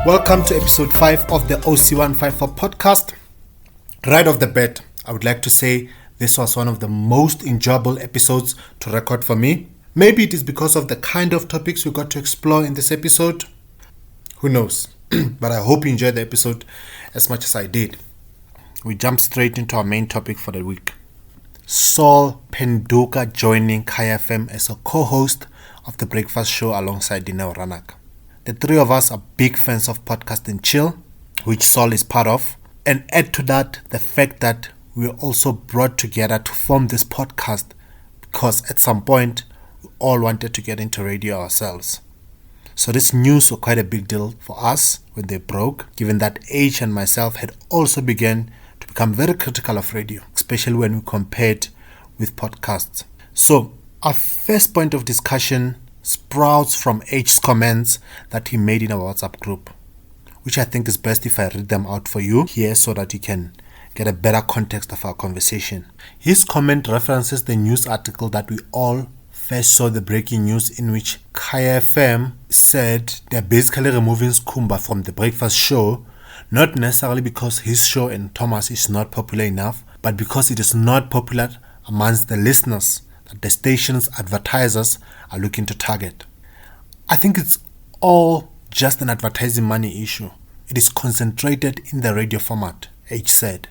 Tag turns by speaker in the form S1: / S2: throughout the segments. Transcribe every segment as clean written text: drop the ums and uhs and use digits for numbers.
S1: Welcome to episode 5 of the OC154 podcast. Right off the bat, I would like to say this was one of the most enjoyable episodes to record for me. Maybe it is because of the kind of topics we got to explore in this episode. Who knows? But I hope you enjoyed the episode as much as I did. We jump straight into our main topic for the week. Saul Phenduka joining Kaya FM as a co-host of the breakfast show alongside Dineo Ranak. The three of us are big fans of Podcast and Chill, which Saul is part of, and add to that the fact that we were also brought together to form this podcast because at some point we all wanted to get into radio ourselves. So this news was quite a big deal for us when they broke, given that H and myself had also begun to become very critical of radio, especially when we compared with podcasts. So our first point of discussion sprouts from H's comments that he made in our WhatsApp group, which I think is best if I read them out for you here so that you can get a better context of our conversation. His comment references the news article that we all first saw, the breaking news in which Kaya FM said they're basically removing Skhumba from the breakfast show, not necessarily because his show and Thomas is not popular enough, but because it is not popular amongst the listeners that the station's advertisers are looking to target. I think it's all just an advertising money issue. It is concentrated in the radio format, H said,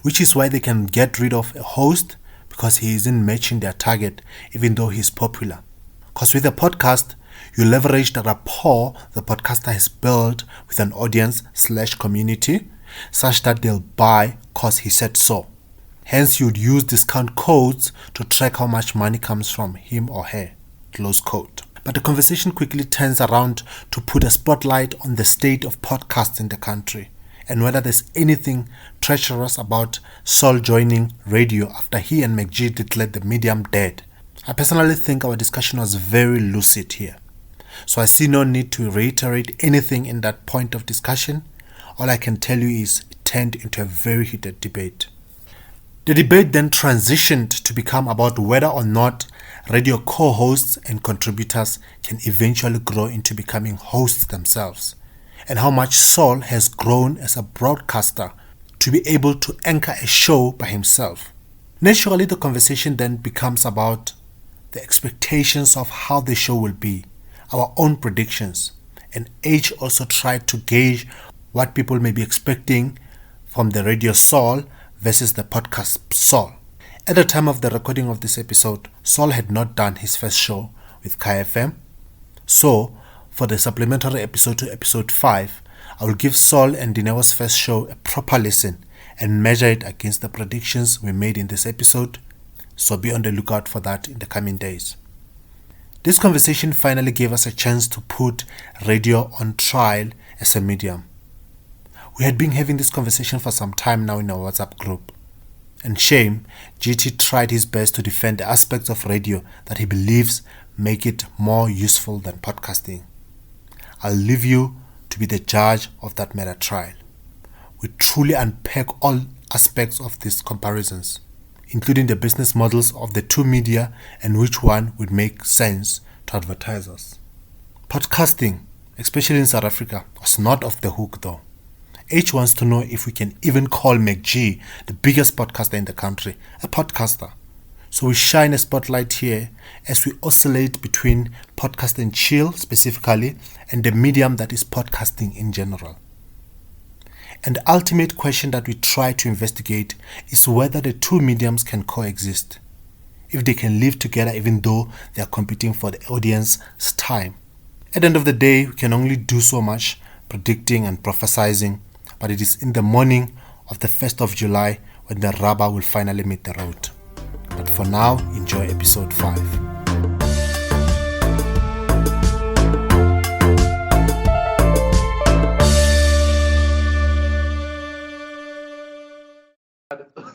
S1: which is why they can get rid of a host because he isn't matching their target even though he's popular. Because with a podcast, you leverage the rapport the podcaster has built with an audience/community such that they'll buy because he said so. Hence, you'd use discount codes to track how much money comes from him or her. Close quote. But the conversation quickly turns around to put a spotlight on the state of podcasts in the country and whether there's anything treacherous about Saul joining radio after he and McG declared the medium dead. I personally think our discussion was very lucid here. So I see no need to reiterate anything in that point of discussion. All I can tell you is it turned into a very heated debate. The debate then transitioned to become about whether or not radio co-hosts and contributors can eventually grow into becoming hosts themselves, and how much Saul has grown as a broadcaster to be able to anchor a show by himself. Naturally, the conversation then becomes about the expectations of how the show will be, our own predictions, and H also tried to gauge what people may be expecting from the radio Saul versus the podcast Saul. At the time of the recording of this episode, Saul had not done his first show with Kaya FM. So, for the supplementary episode to episode 5, I will give Saul and Dineo's first show a proper listen and measure it against the predictions we made in this episode. So be on the lookout for that in the coming days. This conversation finally gave us a chance to put radio on trial as a medium. We had been having this conversation for some time now in our WhatsApp group. And shame, GT tried his best to defend the aspects of radio that he believes make it more useful than podcasting. I'll leave you to be the judge of that meta trial. We truly unpack all aspects of these comparisons, including the business models of the two media and which one would make sense to advertisers. Podcasting, especially in South Africa, was not off the hook though. H wants to know if we can even call McG, the biggest podcaster in the country, a podcaster. So we shine a spotlight here as we oscillate between Podcast and Chill specifically and the medium that is podcasting in general. And the ultimate question that we try to investigate is whether the two mediums can coexist, if they can live together even though they are competing for the audience's time. At the end of the day, we can only do so much predicting and prophesying, but it is in the morning of the 1st of July when the rubber will finally meet the road. But for now, enjoy episode 5.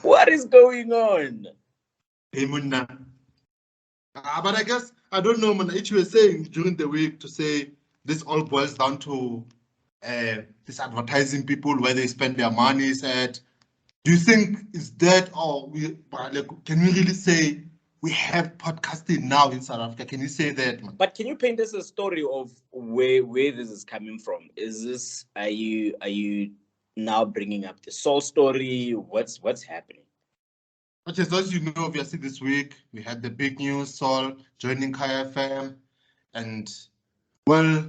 S2: What is going on?
S3: Hey, Munna. But I guess, I don't know, Munna, you were saying during the week to say this all boils down to this advertising people, where they spend their money at. Do you think is that, or can we really say we have podcasting now in South Africa. Can you say that, man?
S2: But can you paint us a story of where this is coming from? Is this are you now bringing up the soul story? What's happening?
S3: But as you know, obviously this week we had the big news, Saul joining Kaya FM. And well,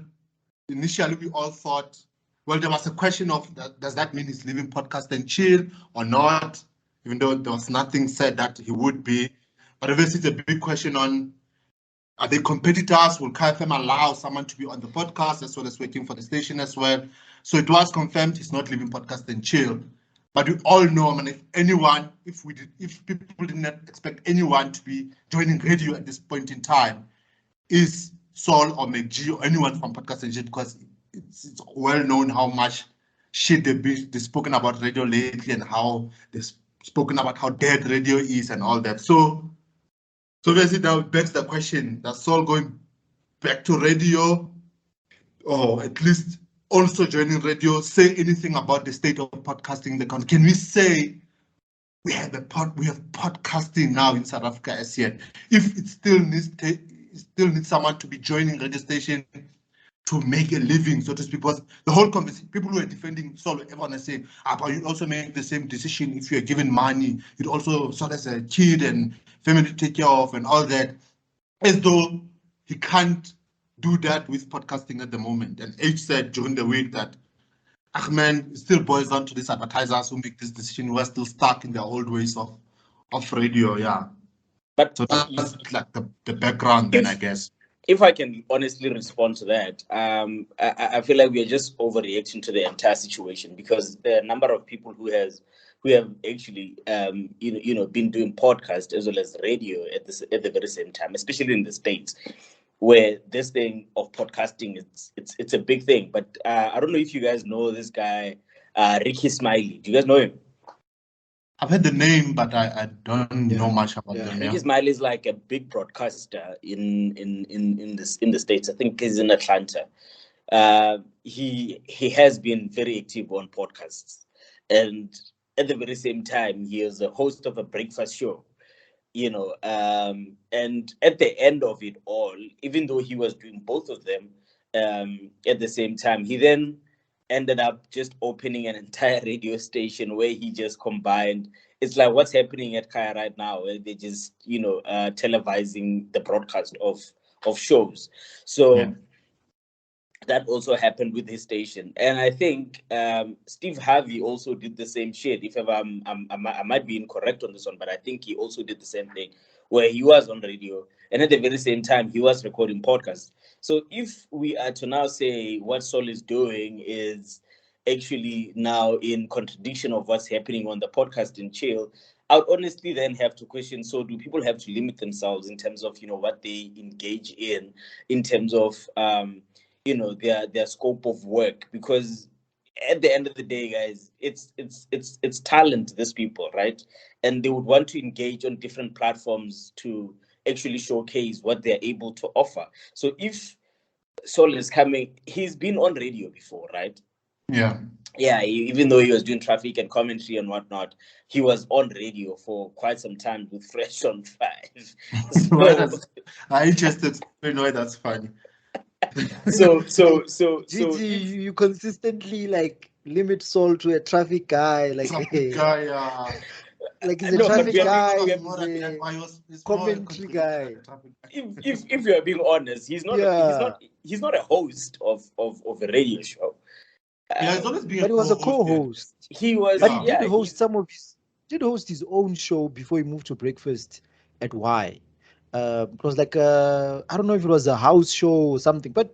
S3: initially we all thought, well, there was a question of does that mean he's leaving Podcast and Chill or not? Even though there was nothing said that he would be. But obviously it's a big question on, are they competitors? Will Kaya FM allow someone to be on the podcast as well as working for the station as well? So it was confirmed he's not leaving Podcast and Chill. But we all know, I mean, if people did not expect anyone to be joining radio at this point in time, is Saul or McG or anyone from Podcast and Chill, because it's well known how much shit they've spoken about radio lately and how they've spoken about how dead radio is and all that. So basically that begs the question, does Saul going back to radio, or at least also joining radio, say anything about the state of podcasting in the country? Can we say we have podcasting now in South Africa as yet? If it still needs someone to be joining radio station to make a living, so to speak, because the whole conversation, people who are defending Saul, everyone is saying, but you also make the same decision if you're given money. You'd also Saul as a kid and family to take care of and all that, as though he can't do that with podcasting at the moment. And H said during the week that, man, it still boils down to these advertisers who make this decision who are still stuck in their old ways of radio, yeah.
S2: But
S3: so that's like the background then, I guess.
S2: If I can honestly respond to that, I feel like we are just overreacting to the entire situation, because there are a number of people who have actually been doing podcast as well as radio at the very same time, especially in the States, where this thing of podcasting it's a big thing. But I don't know if you guys know this guy, Ricky Smiley. Do you guys know him?
S3: I've heard the name, but I don't know much about them.
S2: Ricky Smiley is like a big broadcaster in the States. I think he's in Atlanta. He has been very active on podcasts, and at the very same time, he is a host of a breakfast show. And at the end of it all, even though he was doing both of them at the same time, he then ended up just opening an entire radio station where he just combined. It's like what's happening at Kaya right now, where they just televising the broadcast of shows. So that also happened with his station, and I think Steve Harvey also did the same shit. If ever I might be incorrect on this one, but I think he also did the same thing, where he was on radio and at the very same time he was recording podcasts. So if we are to now say what Saul is doing is actually now in contradiction of what's happening on the podcast in Chill, I would honestly then have to question, so do people have to limit themselves in terms of what they engage in terms of their scope of work? Because at the end of the day, guys, it's talent, these people, right? And they would want to engage on different platforms to actually showcase what they're able to offer. So if Saul is coming, he's been on radio before, right? Yeah, even though he was doing traffic and commentary and whatnot, he was on radio for quite some time with Fresh on 5. So,
S3: I just explain why that's funny.
S2: So
S4: you consistently like limit Saul to a traffic guy, like
S3: traffic guy,
S4: like he's a traffic guy,
S3: he's
S4: commentary guy.
S2: If you are being honest, he's not a host of a radio show.
S3: He's always been
S4: but he was a co-host.
S2: He was,
S4: but he did host his own show before he moved to Breakfast at Y. It was like I don't know if it was a house show or something, but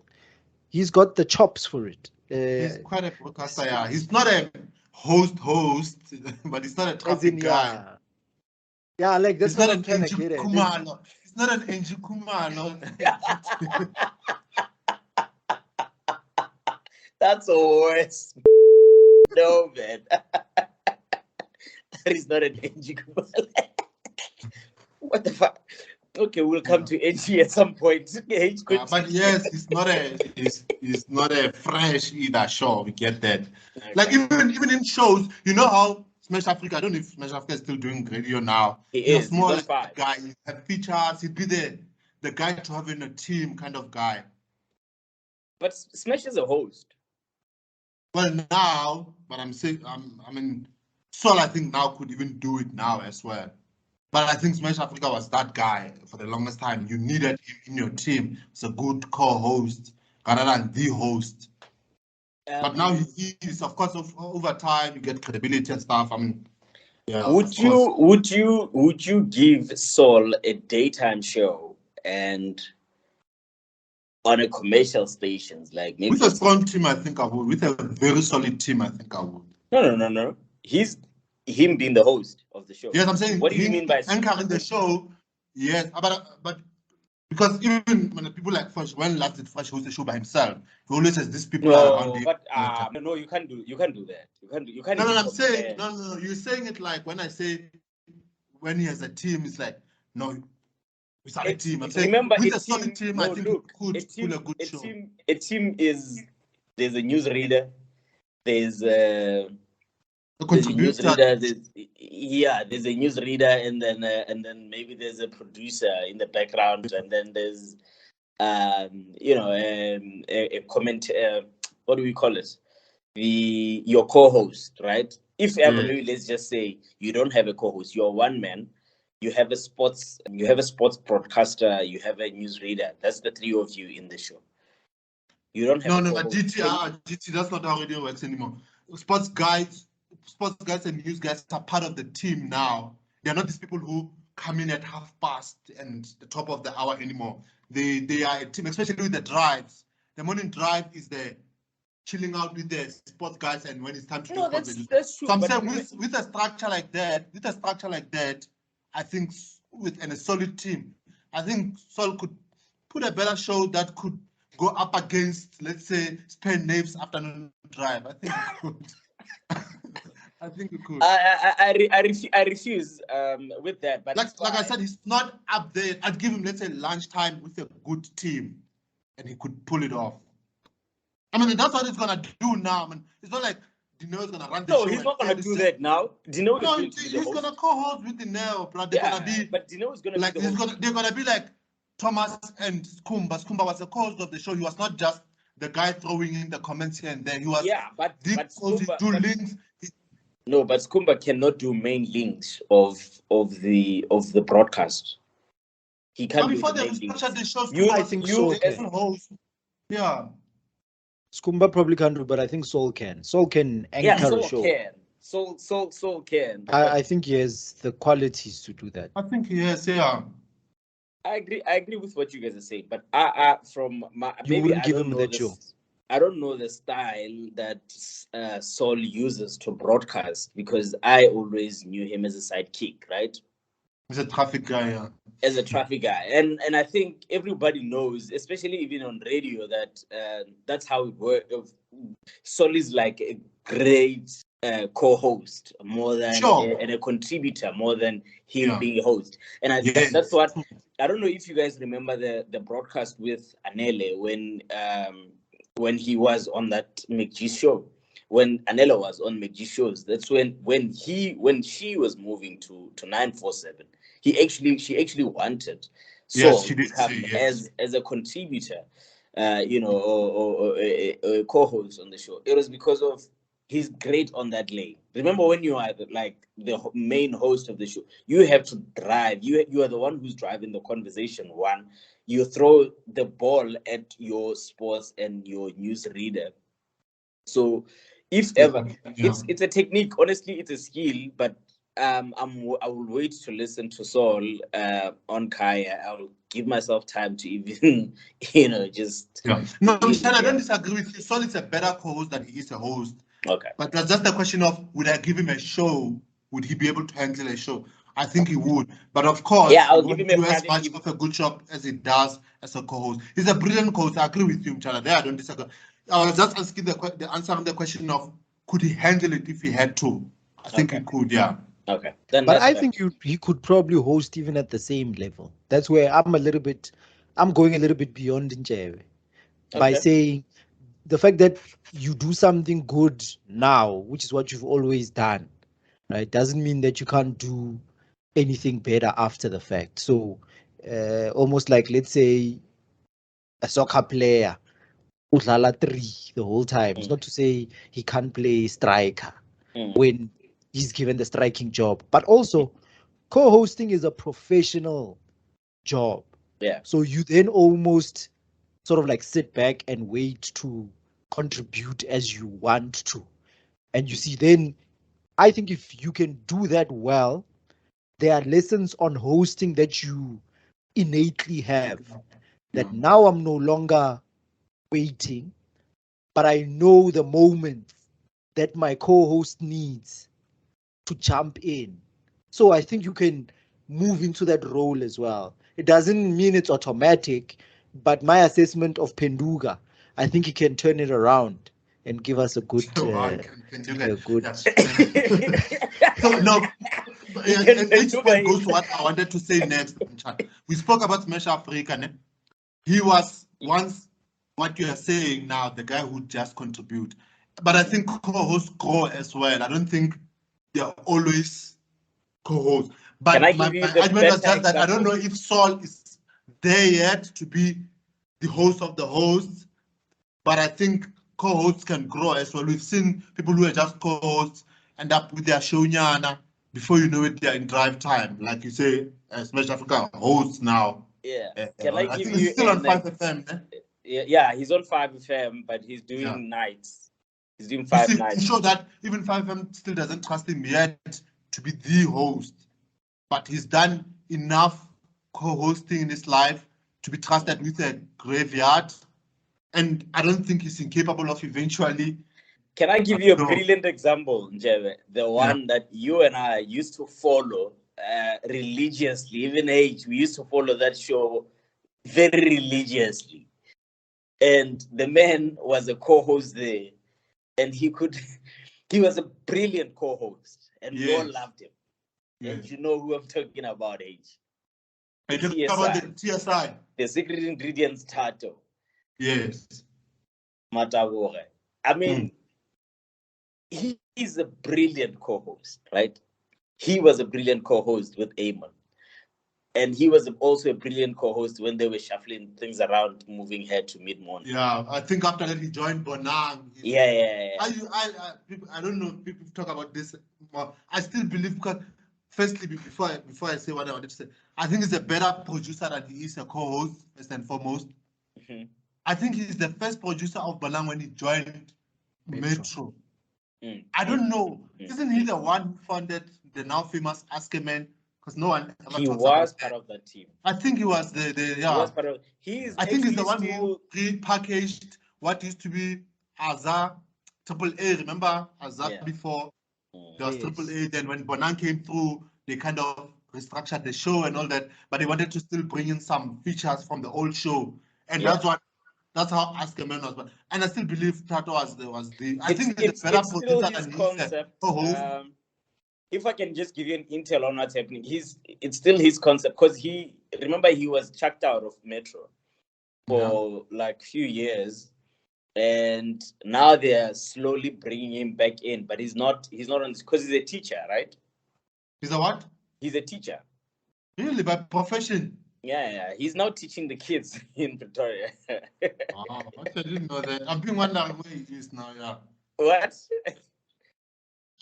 S4: he's got the chops for it.
S3: He's quite a broadcaster. Yeah, he's not a host, but he's not a traffic guy.
S4: Yeah, like that's
S3: not an Angie Kumalo. It's not an Angie Kumalo.
S2: That's the worst. No, man. That is not an Angie Kumalo. What the fuck? Okay, we'll come to Angie at some point.
S3: But yes, it's not a fresh either show. We get that. Okay. Like even in shows, you know how Smash Africa. I don't know if Smash Africa is still doing radio now.
S2: He
S3: was
S2: is.
S3: more
S2: He's on
S3: like
S2: 5.
S3: a guy. He'd have features. He'd be the guy to have in a team kind of guy.
S2: But Smash is a host.
S3: Well, now, but I'm saying, I mean, Sol, I think now could even do it now as well. But I think Smash Africa was that guy for the longest time. You needed him in your team. It's a good co-host rather than the host. But now he is, of course, over time you get credibility and stuff. I mean, yeah.
S2: Would you give Saul a daytime show and on a commercial stations, like maybe
S3: with a strong team? I think I would. With a very solid team, I think I would.
S2: No. He's him being the host of the show.
S3: Yes, I'm saying.
S2: What do you mean by
S3: anchoring the show? Yes, but because even when people like Fresh, when last did Fresh host the show by himself, he always has these people around him.
S2: But no, you can't do that. You can't.
S3: No, I'm saying no. You're saying it like when I say when he has a team, it's like no. Without a team, I'm saying
S2: remember,
S3: with a solid team, I think it could pull a good show.
S2: A team is there's a newsreader, there's a
S3: contributor.
S2: There's a newsreader, and then maybe there's a producer in the background, and then there's a comment. What do we call it? Your co-host, right? If ever, maybe let's just say you don't have a co-host, you're one man. You have a sports broadcaster, you have a newsreader. That's the 3 of you in the show. You don't have
S3: but GT, that's not how radio works anymore. Sports guys and news guys are part of the team now. They're not these people who come in at past and the top of the hour anymore. They are a team, especially with the drives. The morning drive is the chilling out with the sports guys, and when it's time to
S2: that's true.
S3: So I'm saying with a structure like that, I think with a solid team, I think Sol could put a better show that could go up against, let's say, Spain Nave's afternoon drive. I think it could. I think it could.
S2: I refuse with that. But
S3: like I said, he's not up there. I'd give him, let's say, lunchtime with a good team, and he could pull it off. I mean, that's what he's gonna do now. I mean, it's not like Dino is gonna run the show.
S2: No, he's not gonna do that now. Dino
S3: he's gonna co-host with Dino, but they're gonna be.
S2: But Dino is gonna
S3: like
S2: be
S3: they're gonna be like Thomas and Skhumba. Skhumba was the co-host of the show. He was not just the guy throwing in the comments here and there. He was
S2: but
S3: do links.
S2: No, but Skhumba cannot do main links of the broadcast. He can't.
S3: But before they restructured the show,
S4: I think so.
S3: As a host, yeah.
S4: Skhumba probably can't do, but I think Sol can. Sol can anchor a show.
S2: Sol can.
S4: I think he has the qualities to do that.
S3: I think he has, yeah.
S2: I agree with what you guys are saying, but from my
S4: you wouldn't give him that show.
S2: I don't know the style that Sol uses to broadcast, because I always knew him as a sidekick, right?
S3: As a traffic guy, yeah.
S2: As a traffic guy, and I think everybody knows, especially even on radio, that that's how it works. Sol is like a great co-host more than and a contributor more than him being a host. And I think that's what I don't know if you guys remember the broadcast with Anele when he was on that McG show. When Anela was on McG shows, that's when she was moving to 947. She actually wanted to come as a contributor, or a co-host on the show. It was because of he's great on that lane. Remember when you are like the main host of the show, you have to drive. You are the one who's driving the conversation. You throw the ball at your sports and your news reader. So if ever, it's a technique. Honestly, it's a skill, but I will wait to listen to Sol on Kaya. I'll give myself time to even, just.
S3: Yeah. No, I don't disagree with you. Sol is a better co-host than he is a host.
S2: Okay.
S3: But that's just the question of, would I give him a show? Would he be able to handle a show? I think he would. But of course,
S2: I'll give him
S3: as much of a good job as he does as a co-host. He's a brilliant co-host. I agree with you, Mchala. There, I don't disagree. I was just asking answering the question of, could he handle it if he had to? I think he could, yeah.
S2: Okay.
S4: But I think he could probably host even at the same level. That's where I'm going a little bit beyond Nchewe by saying the fact that you do something good now, which is what you've always done, right? Doesn't mean that you can't do anything better after the fact. So almost like, let's say, a soccer player udlala 3 the whole time. It's not to say he can't play striker when he's given the striking job, but also co-hosting is a professional job.
S2: Yeah.
S4: So you then almost sort of like sit back and wait to contribute as you want to. And you see, then I think if you can do that well, there are lessons on hosting that you innately have. That now I'm no longer waiting, but I know the moment that my co-host needs to jump in. So I think you can move into that role as well. It doesn't mean it's automatic, but my assessment of Phenduka, I think he can turn it around and give us a good, a good.
S3: So no, and which then goes to what I wanted to say next. We spoke about Smash Africa. Ne? He was once what you are saying now, the guy who just contribute. But I think co-hosts grow as well. I don't think they're always co-hosts. But
S2: Can I
S3: my
S2: give you the
S3: argument was
S2: better
S3: just that I don't
S2: example?
S3: know if Saul is there yet to be the host of the hosts. But I think co-hosts can grow as well. We've seen people who are just co-hosts end up with their show nyana. Before you know it, they're in drive time. Like you say, Smash Africa hosts now.
S2: Yeah. Can I
S3: I
S2: give
S3: think
S2: you
S3: it's still on 5FM.
S2: Yeah, he's on 5FM, but he's doing
S3: Yeah.
S2: nights. He's doing
S3: You
S2: 5
S3: see,
S2: nights.
S3: to show that even 5FM still doesn't trust him yet to be the host. But he's done enough co-hosting in his life to be trusted with a graveyard. And I don't think he's incapable of eventually.
S2: Can I give you a
S3: No.
S2: brilliant example, Njebe? The one that you and I used to follow religiously, even age. We used to follow that show very religiously. And the man was a co-host there. And he was a brilliant co-host. And we all
S3: Yes.
S2: loved him. And
S3: Yes.
S2: you know who I'm talking about, age.
S3: Are you talking about the TSI?
S2: The secret ingredients Tato.
S3: Yes.
S2: Matagore. I mean, he's a brilliant co-host, right? He was a brilliant co-host with Amon. And he was also a brilliant co-host when they were shuffling things around, moving here to mid-morning.
S3: Yeah, I think after that he joined Bonang.
S2: Yeah.
S3: I don't know if people talk about this. I still believe, because firstly, before I say what I wanted to say, I think he's a better producer than he is a co-host, first and foremost.
S2: Mm-hmm.
S3: I think he's the first producer of Bonang when he joined Metro. I don't know. Isn't he the one who founded the now famous Ask a Man? Because no one ever
S2: He
S3: talks
S2: was
S3: about
S2: part of that team.
S3: I think he was the
S2: He was part of.
S3: I think he's the one who repackaged what used to be Azar AAA. Remember Azar before? There was AAA. Then when Bonang came through, they kind of restructured the show and all that. But they wanted to still bring in some features from the old show, and that's how Ask a Man was. And I still believe Tato was the. I think it's a better producer than
S2: concept.
S3: host.
S2: If I can just give you an intel on what's happening, it's still his concept, because he was chucked out of Metro for like few years, and now they're slowly bringing him back in. But he's not on, because he's a teacher, right?
S3: He's a what?
S2: He's a teacher.
S3: Really, by profession?
S2: Yeah. He's now teaching the kids in Pretoria.
S3: Wow, I didn't know that. I've been wondering where he is now. Yeah.
S2: What?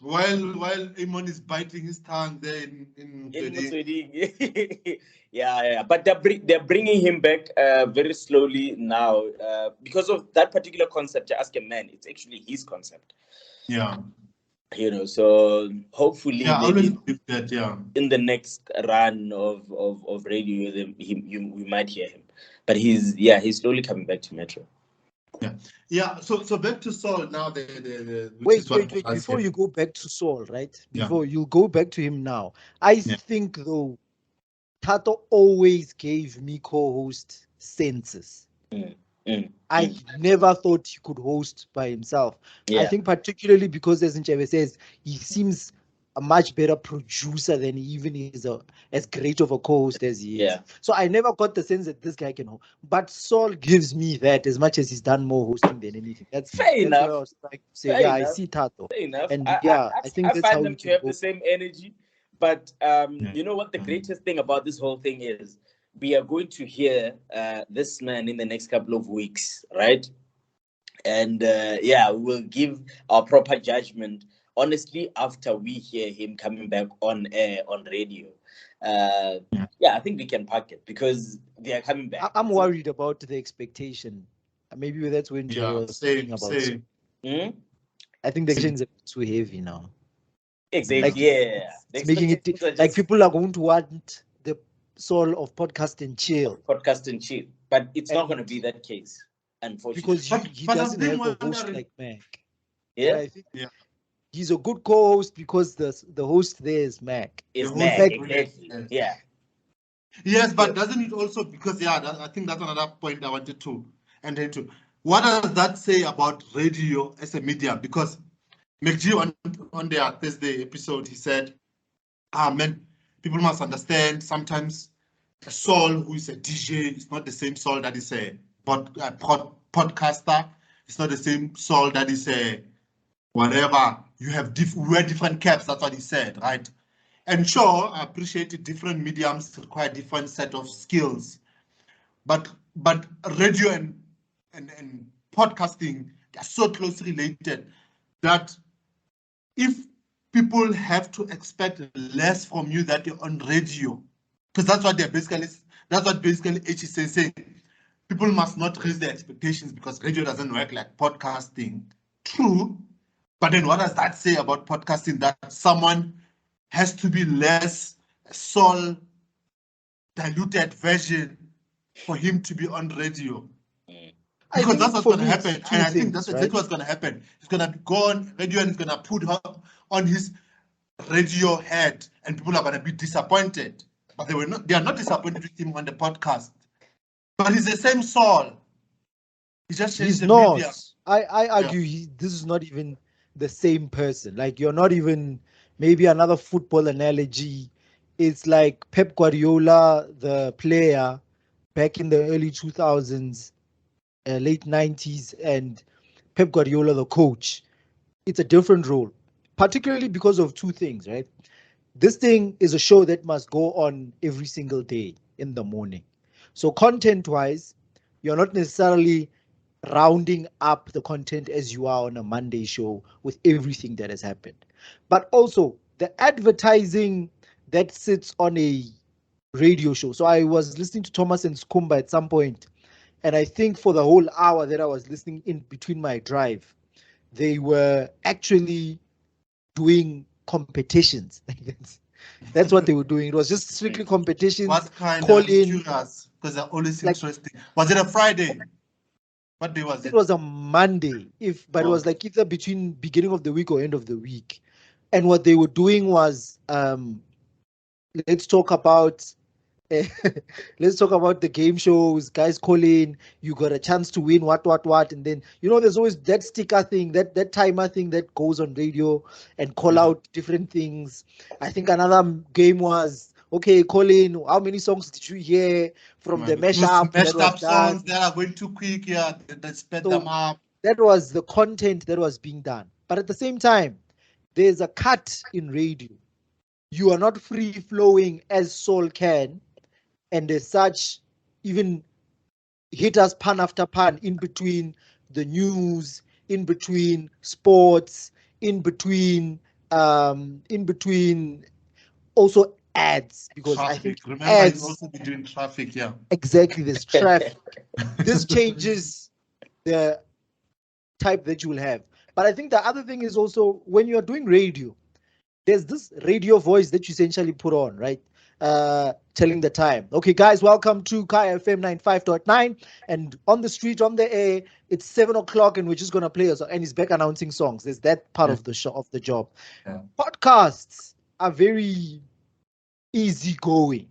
S3: While Amon is biting his tongue there in
S2: yeah. But they're bringing him back very slowly now, because of that particular concept. To Ask a Man, it's actually his concept.
S3: Yeah.
S2: So hopefully,
S3: I always believe that. Yeah.
S2: In the next run of radio, we might hear him. But he's slowly coming back to Metro.
S3: Yeah. So back to Saul now.
S4: Wait. Before you go back to Saul, right? Before you go back to him now, I think though, Tato always gave me co-host senses. I never thought he could host by himself. I think particularly because, as Njebe says, he seems a much better producer than he even is as great of a co-host as he is.
S2: Yeah.
S4: So I never got the sense that this guy can hold. But Saul gives me that as much as he's done more hosting than anything. That's
S2: Fair enough.
S4: what I was trying to say.
S2: Fair
S4: Yeah,
S2: enough.
S4: I see Tato.
S2: Fair enough.
S4: And
S2: I
S4: think that's
S2: find
S4: how
S2: them
S4: we
S2: to
S4: can
S2: have
S4: go.
S2: the same energy. But you know what the greatest thing about this whole thing is? We are going to hear this man in the next couple of weeks, right? And we'll give our proper judgment honestly after we hear him coming back on air on radio. I think we can pack it because they are coming back.
S4: I'm worried about the expectation. Maybe that's when Jerry was talking about. I think the expectation is too heavy now.
S2: Exactly.
S4: Like, it's making it like people are going to want the soul of podcast and chill.
S2: But it's not going to be that case, unfortunately.
S4: Because he doesn't have a host like Mac.
S2: Yeah.
S4: And I think he's a good co-host because the host there is Mac.
S2: Exactly. Yeah.
S3: Yes, but doesn't it also, because I think that's another point I wanted to enter into. What does that say about radio as a medium? Because McG on their Thursday episode, he said, man, people must understand sometimes a soul who is a DJ is not the same soul that is a podcaster. It's not the same soul that is a whatever. You have wear different caps. That's what he said, right? And sure, I appreciate it. Different mediums require different set of skills, but radio and podcasting are so closely related that if people have to expect less from you that you're on radio, because that's what basically H is saying. People must not raise their expectations because radio doesn't work like podcasting. True, but then what does that say about podcasting? That someone has to be less soul diluted version for him to be on radio. Because that's what's going to happen. And I think that's exactly what's going to happen. He's going to go on radio and he's going to put her on his radio head and people are going to be disappointed. But they are not disappointed with him on the podcast. But he's the same soul. He just changed the media.
S4: I argue this is not even the same person. Like, you're not even, maybe another football analogy. It's like Pep Guardiola, the player, back in the early 2000s, late 90s, and Pep Guardiola, the coach. It's a different role, particularly because of two things, right? This thing is a show that must go on every single day in the morning. So content-wise, you're not necessarily rounding up the content as you are on a Monday show with everything that has happened. But also the advertising that sits on a radio show. So I was listening to Thomas and Skhumba at some point, and I think for the whole hour that I was listening in between my drive, they were actually doing competitions. That's what they were doing. It was just strictly competitions.
S3: What kind of curious? Because they're always interesting. Was it a Friday? What day was it?
S4: It was a Monday, it was like either between beginning of the week or end of the week. And what they were doing was, let's talk about the game shows. Guys call in, you got a chance to win what, and then there's always that sticker thing, that timer thing that goes on radio and call out different things. I think another game was, okay, call in, how many songs did you hear from the mashup that was done?
S3: Songs that are going too quick, that sped them up.
S4: That was the content that was being done. But at the same time, there's a cut in radio. You are not free flowing as Soul can, and as such, even hit us pun after pun in between the news, in between sports, in between also ads, because
S3: traffic.
S4: I think
S3: remember
S4: ads
S3: you also be doing traffic.
S4: Exactly, there's traffic. This changes the type that you will have. But I think the other thing is also, when you are doing radio, there's this radio voice that you essentially put on, right? Telling the time. Okay, guys, welcome to Kai FM 95.9, and on the street, on the air, it's 7 o'clock, and we're just gonna play a song, and he's back announcing songs. There's that part of the show, of the job. Podcasts are very easygoing.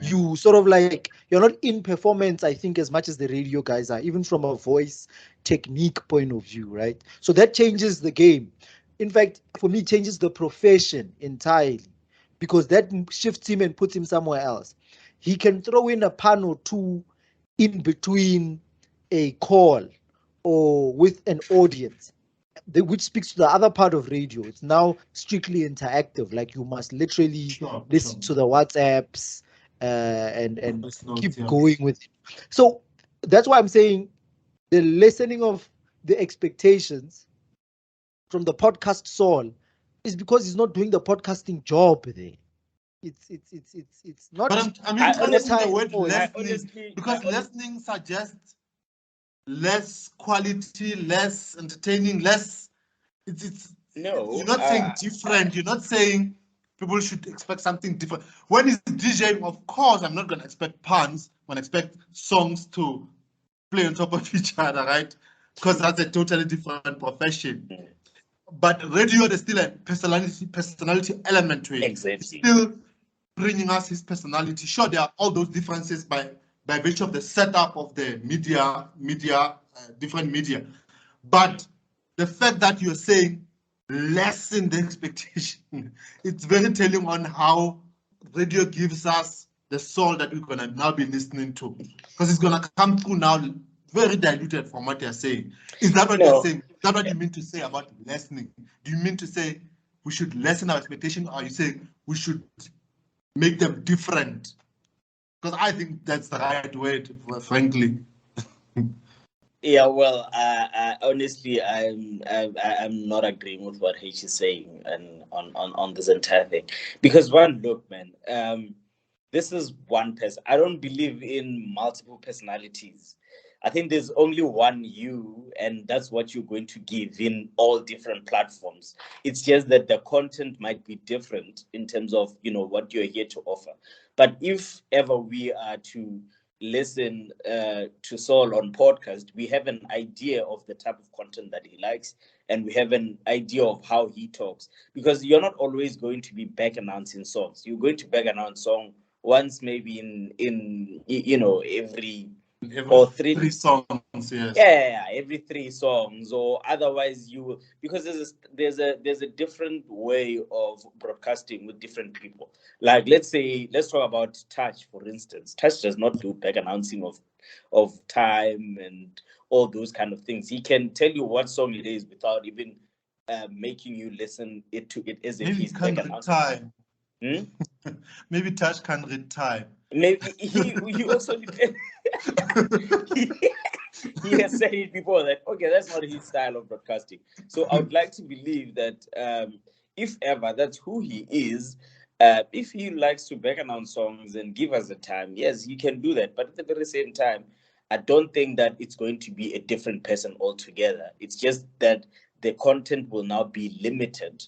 S4: You sort of like, you're not in performance, I think, as much as the radio guys are, even from a voice technique point of view, right? So that changes the game. in fact, for me, changes the profession entirely, because that shifts him and puts him somewhere else. He can throw in a pun or two in between a call or with an audience, which speaks to the other part of radio. It's now strictly interactive. Like, you must literally listen to the WhatsApps and
S3: Voice notes,
S4: keep
S3: yeah.
S4: going with it. So that's why I'm saying the lessening of the expectations from the podcast Saul is because he's not doing the podcasting job there. It's not.
S3: But I'm
S2: I
S3: interested in the
S2: honestly-
S3: word
S2: I
S3: listening,
S2: honestly-
S3: because listening suggests less quality, less entertaining, less.
S2: No,
S3: You're not saying different. You're not saying people should expect something different. When it's DJing, of course, I'm not going to expect puns. I'm going to expect songs to play on top of each other, right? Because that's a totally different profession. But radio, there's still a personality element to it.
S2: Exactly.
S3: It's still bringing us his personality. Sure, there are all those differences by virtue of the setup of the different media. But the fact that you're saying lessen the expectation, it's very telling on how radio gives us the soul that we're going to now be listening to. Because it's going to come through now very diluted from what you're saying. Is that what you're saying? Is that what you mean to say about lessening? Do you mean to say we should lessen our expectation, or are you saying we should make them different? Because I think that's the right word, frankly.
S2: Yeah, well, honestly, I'm not agreeing with what H is saying and on this entire thing, because look, man, this is one person. I don't believe in multiple personalities. I think there's only one you, and that's what you're going to give in all different platforms. It's just that the content might be different in terms of, what you're here to offer. But if ever we are to listen to Saul on podcast, we have an idea of the type of content that he likes, and we have an idea of how he talks. Because you're not always going to be back announcing songs. You're going to back announce song once, maybe in every or three
S3: songs, yes.
S2: Yeah, every 3 songs, or otherwise because there's a different way of broadcasting with different people. Like, let's talk about Touch, for instance. Touch does not do back announcing of time and all those kind of things. He can tell you what song it is without even making you listen to it as if he's back announcing.
S3: Time. Maybe Touch can read time.
S2: Maybe he also he has said it before that, okay, that's not his style of broadcasting. So I would like to believe that if ever that's who he is, if he likes to back announce songs and give us a time, yes, he can do that. But at the very same time, I don't think that it's going to be a different person altogether. It's just that the content will now be limited,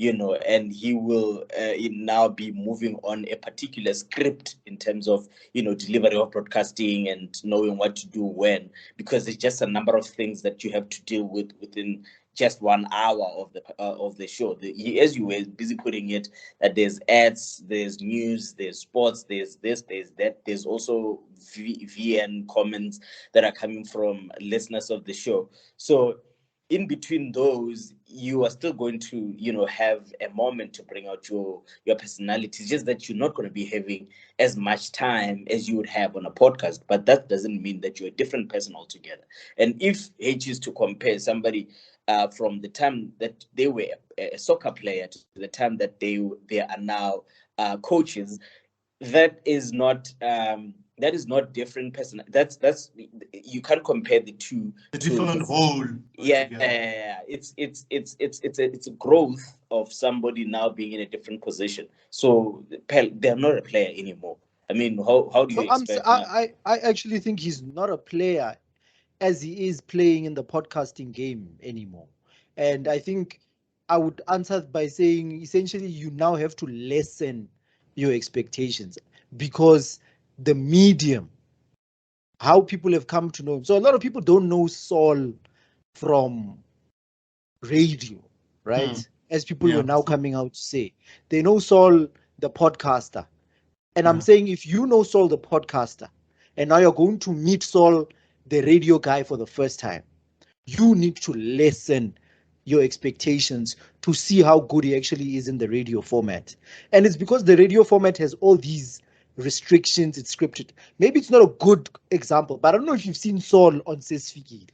S2: and he will now be moving on a particular script in terms of, delivery of broadcasting and knowing what to do when, because there's just a number of things that you have to deal with within just 1 hour of the show. As you were busy putting it, that there's ads, there's news, there's sports, there's this, there's that. There's also VN comments that are coming from listeners of the show. So in between those, you are still going to, have a moment to bring out your personality. It's just that you're not going to be having as much time as you would have on a podcast. But that doesn't mean that you're a different person altogether. And if H is to compare somebody from the time that they were a soccer player to the time that they are now coaches, that is not different person. That's you can't compare the two.
S3: The different role.
S2: Yeah. It's a growth of somebody now being in a different position. So they're not a player anymore. I mean, how do you expect?
S4: I actually think he's not a player as he is playing in the podcasting game anymore. And I think I would answer by saying, essentially, you now have to lessen your expectations, because the medium, how people have come to know him. So a lot of people don't know Saul from radio, right? As people were now coming out to say. They know Saul, the podcaster. And I'm saying, if you know Saul, the podcaster, and now you're going to meet Saul, the radio guy, for the first time, you need to lessen your expectations to see how good he actually is in the radio format. And it's because the radio format has all these restrictions, it's scripted. Maybe it's not a good example, but I don't know if you've seen Saul on Sesfikile.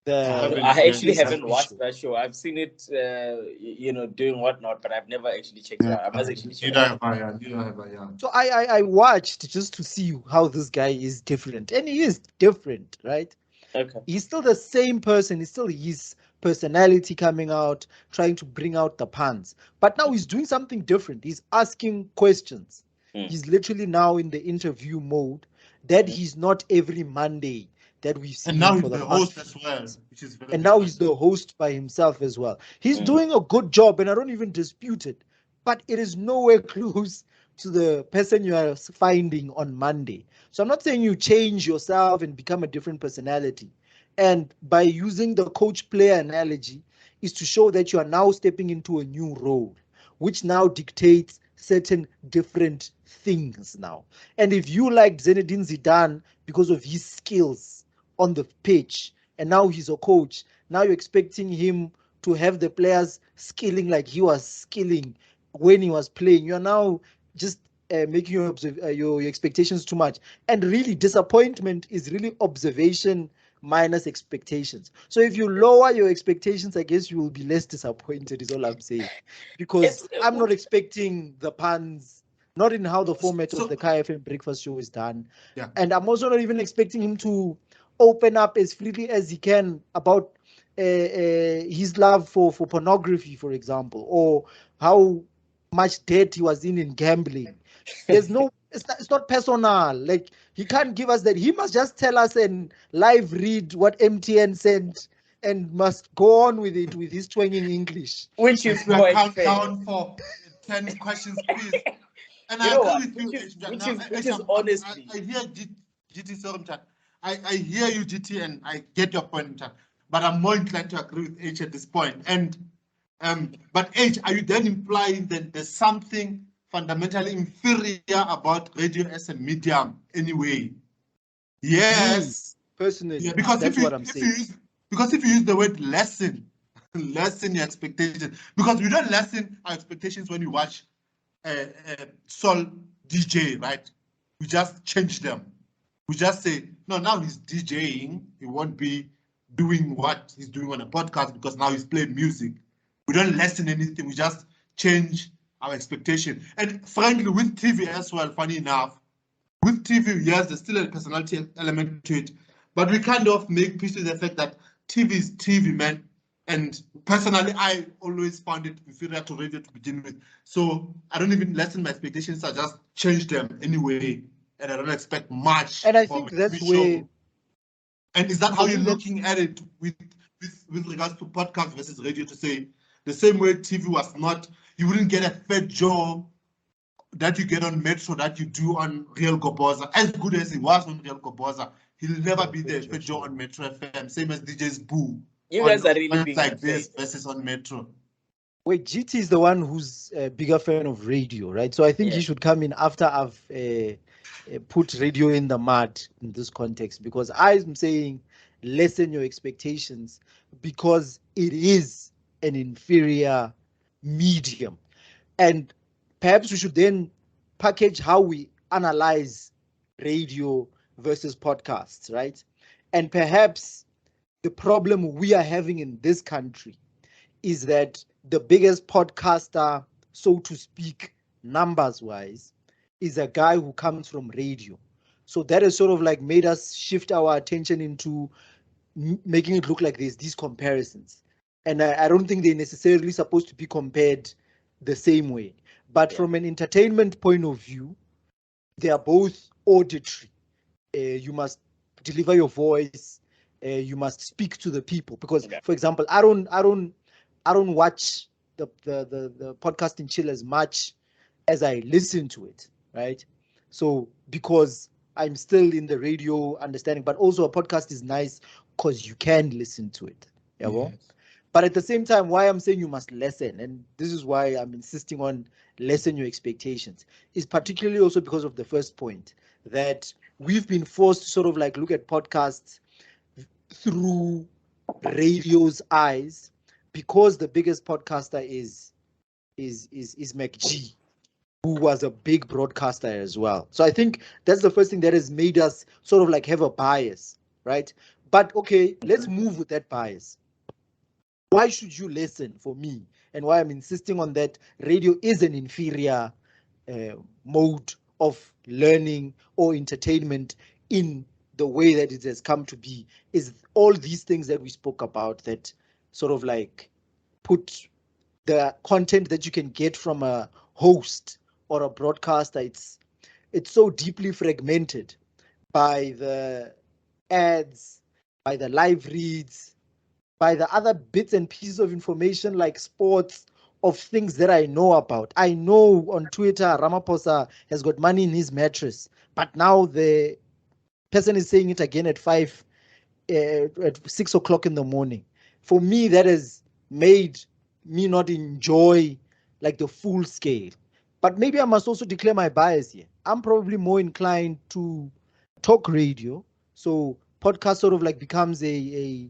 S2: I actually haven't
S4: show.
S2: watched that show. I've seen it, doing whatnot, but I've never actually checked it out. I must actually check it out.
S3: Neither have I, yeah.
S4: So I watched just to see how this guy is different, and he is different, right?
S2: Okay.
S4: He's still the same person. He's still his personality coming out, trying to bring out the puns. But now he's doing something different. He's asking questions. He's literally now in the interview mode that he's not every Monday that we've seen.
S3: And now
S4: him
S3: he's
S4: for
S3: the
S4: past
S3: host
S4: few
S3: as well,
S4: months.
S3: which is very
S4: And now he's the host by himself as well. He's doing a good job, and I don't even dispute it. But it is nowhere close to the person you are finding on Monday. So I'm not saying you change yourself and become a different personality. And by using the coach-player analogy is to show that you are now stepping into a new role, which now dictates certain different things now. And if you liked Zinedine Zidane because of his skills on the pitch, and now he's a coach, now you're expecting him to have the players skilling like he was skilling when he was playing. You're now just making your expectations too much. And really, disappointment is really observation minus expectations. So if you lower your expectations, I guess you will be less disappointed, is all I'm saying. Because I'm not expecting the puns, not in how the format of the KFM breakfast show is done.
S3: Yeah.
S4: And I'm also not even expecting him to open up as freely as he can about his love for pornography, for example, or how much debt he was in gambling. There's no, it's not personal. Like, he can't give us that. He must just tell us and live read what MTN sent and must go on with it with his twanging English.
S2: Which is
S3: we
S2: quite
S3: count
S2: fair.
S3: down for 10 questions, please. And
S2: You
S3: I
S2: know
S3: agree
S2: what?
S3: with you,
S2: Which is honestly.
S3: I hear GT Sorimchat. I hear you, GT, and I get your point, Mchat. But I'm more inclined to agree with H at this point. And but H, are you then implying that there's something fundamentally inferior about radio as a medium anyway? Yes.
S4: Personally,
S3: Yeah, because
S4: that's what I'm saying.
S3: Because if you use the word lessen your expectations, because we don't lessen our expectations when you watch Sol DJ, right? We just change them. We just say, no, now he's DJing. He won't be doing what he's doing on a podcast because now he's playing music. We don't lessen anything. We just change our expectation. And frankly, with TV as well, funny enough, with TV, yes, there's still a personality element to it, but we kind of make peace with the fact that TV is TV, man. And personally, I always found it inferior to radio to begin with. So I don't even lessen my expectations. I just change them anyway, and I don't expect much.
S4: And I think that's where.
S3: And is that how you're looking at it with regards to podcast versus radio? To say the same way TV was not, you wouldn't get a Fed Joe that you get on Metro that you do on Real Goboza. As good as he was on Real Goboza, he'll never be the Fed Joe on Metro FM. Same as DJ's Boo.
S2: You guys are really being
S3: like this versus on Metro.
S4: Wait, GT is the one who's a bigger fan of radio, right? So I think he should come in after I've put radio in the mud in this context, because I'm saying lessen your expectations because it is an inferior medium. And perhaps we should then package how we analyze radio versus podcasts, right? And perhaps the problem we are having in this country is that the biggest podcaster, so to speak, numbers-wise, is a guy who comes from radio. So that has sort of like made us shift our attention into making it look like there's these comparisons. And I don't think they're necessarily supposed to be compared the same way. But from an entertainment point of view, they are both auditory. You must deliver your voice. You must speak to the people. Because, for example, I don't watch the podcast in chill as much as I listen to it, right? So because I'm still in the radio understanding, but also a podcast is nice because you can listen to it. Yeah, well? But at the same time, why I'm saying you must lessen, and this is why I'm insisting on lessen your expectations, is particularly also because of the first point, that we've been forced to sort of like look at podcasts through radio's eyes, because the biggest podcaster is McG, who was a big broadcaster as well. So I think that's the first thing that has made us sort of like have a bias, right? But okay, let's move with that bias. Why should you listen for me? And why I'm insisting on that, radio is an inferior mode of learning or entertainment in the way that it has come to be, is all these things that we spoke about that sort of like put the content that you can get from a host or a broadcaster, it's so deeply fragmented by the ads, by the live reads, by the other bits and pieces of information like sports, of things that I know about. I know on Twitter Ramaphosa has got money in his mattress, but now the person is saying it again at 6 o'clock in the morning. For me, that has made me not enjoy like the full scale. But maybe I must also declare my bias here. I'm probably more inclined to talk radio. So podcast sort of like becomes a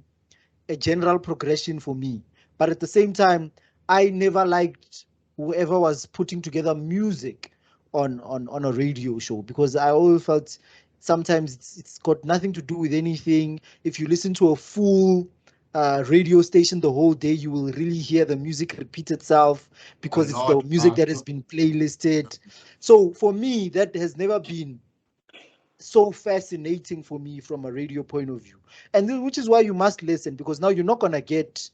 S4: general progression for me. But at the same time, I never liked whoever was putting together music on a radio show, because I always felt sometimes it's got nothing to do with anything. If you listen to a full radio station the whole day, you will really hear the music repeat itself because it's the music that has been playlisted. So for me, that has never been so fascinating for me from a radio point of view. And this, which is why you must listen, because now you're not going to get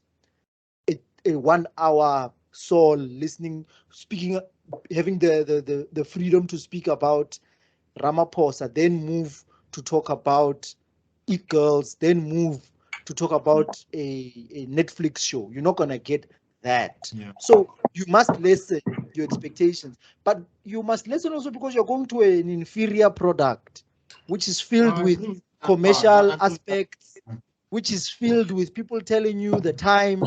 S4: a 1 hour soul listening, speaking, having the freedom to speak about Ramaphosa, then move to talk about It Girls, then move to talk about a Netflix show. You're not going to get that.
S3: Yeah.
S4: So you must lessen your expectations, but you must listen also because you're going to an inferior product, which is filled with commercial aspects, which is filled with people telling you the time.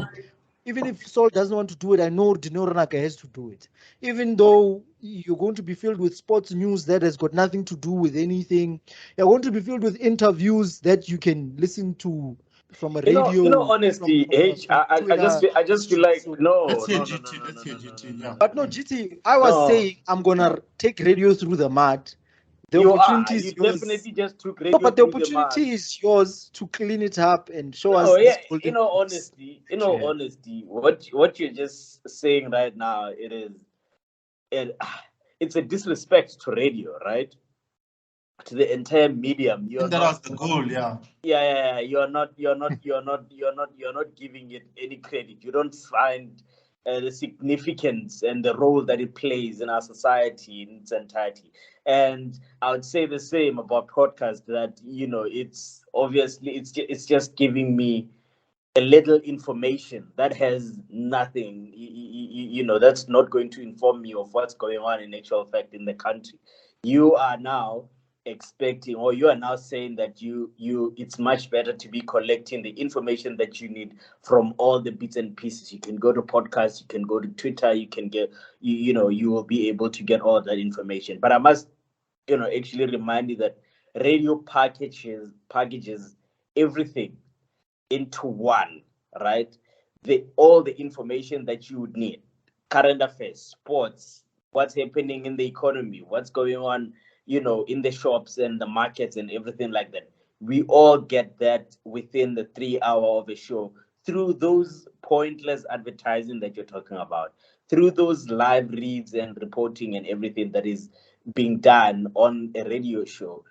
S4: Even if Saul doesn't want to do it, I know Dino Ranaka has to do it. Even though you're going to be filled with sports news that has got nothing to do with anything, you're going to be filled with interviews that you can listen to from a radio.
S2: Honestly, I just feel like
S3: Let's hear GT. Let's hear GT. Yeah.
S4: But no, GT, I was saying I'm gonna take radio through the mud. The opportunity is yours.
S2: Definitely just took radio.
S4: No, but the opportunity is yours to clean it up and show us.
S2: Honesty, what you're just saying right now, it's a disrespect to radio, right? To the entire medium.
S3: That was the goal, yeah.
S2: Yeah. You're not giving it any credit. You don't find the significance and the role that it plays in our society in its entirety. And I would say the same about podcasts, that it's obviously it's just giving me a little information that has nothing, that's not going to inform me of what's going on in actual fact in the country. You are now expecting, or you are now saying that it's much better to be collecting the information that you need from all the bits and pieces. You can go to podcasts, you can go to Twitter, you can get, you will be able to get all that information. But I must, actually remind you that radio packages everything into one, right? All the information that you would need: current affairs, sports, what's happening in the economy, what's going on, in the shops and the markets and everything like that. We all get that within the 3 hour of a show, through those pointless advertising that you're talking about, through those live reads and reporting and everything that is being done on a radio show.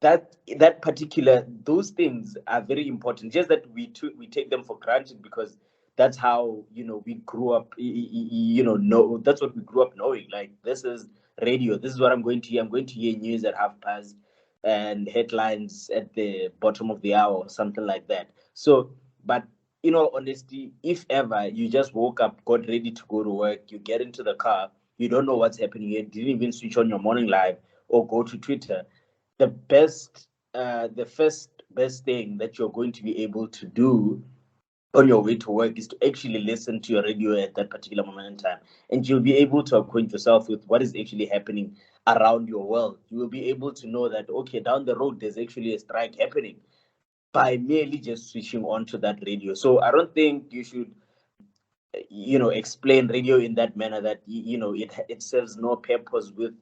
S2: Those things are very important. Just that we take them for granted because that's how we grew up. That's what we grew up knowing. Like, this is radio. This is what I'm going to hear. I'm going to hear news at past and headlines at the bottom of the hour or something like that. So, but honestly, if ever you just woke up, got ready to go to work, you get into the car, you don't know what's happening. You didn't even switch on your morning live or go to Twitter. The first best thing that you're going to be able to do on your way to work is to actually listen to your radio at that particular moment in time, and you'll be able to acquaint yourself with what is actually happening around your world. You will be able to know that, okay, down the road there's actually a strike happening, by merely just switching on to that radio. So I don't think you should explain radio in that manner that it serves no purpose with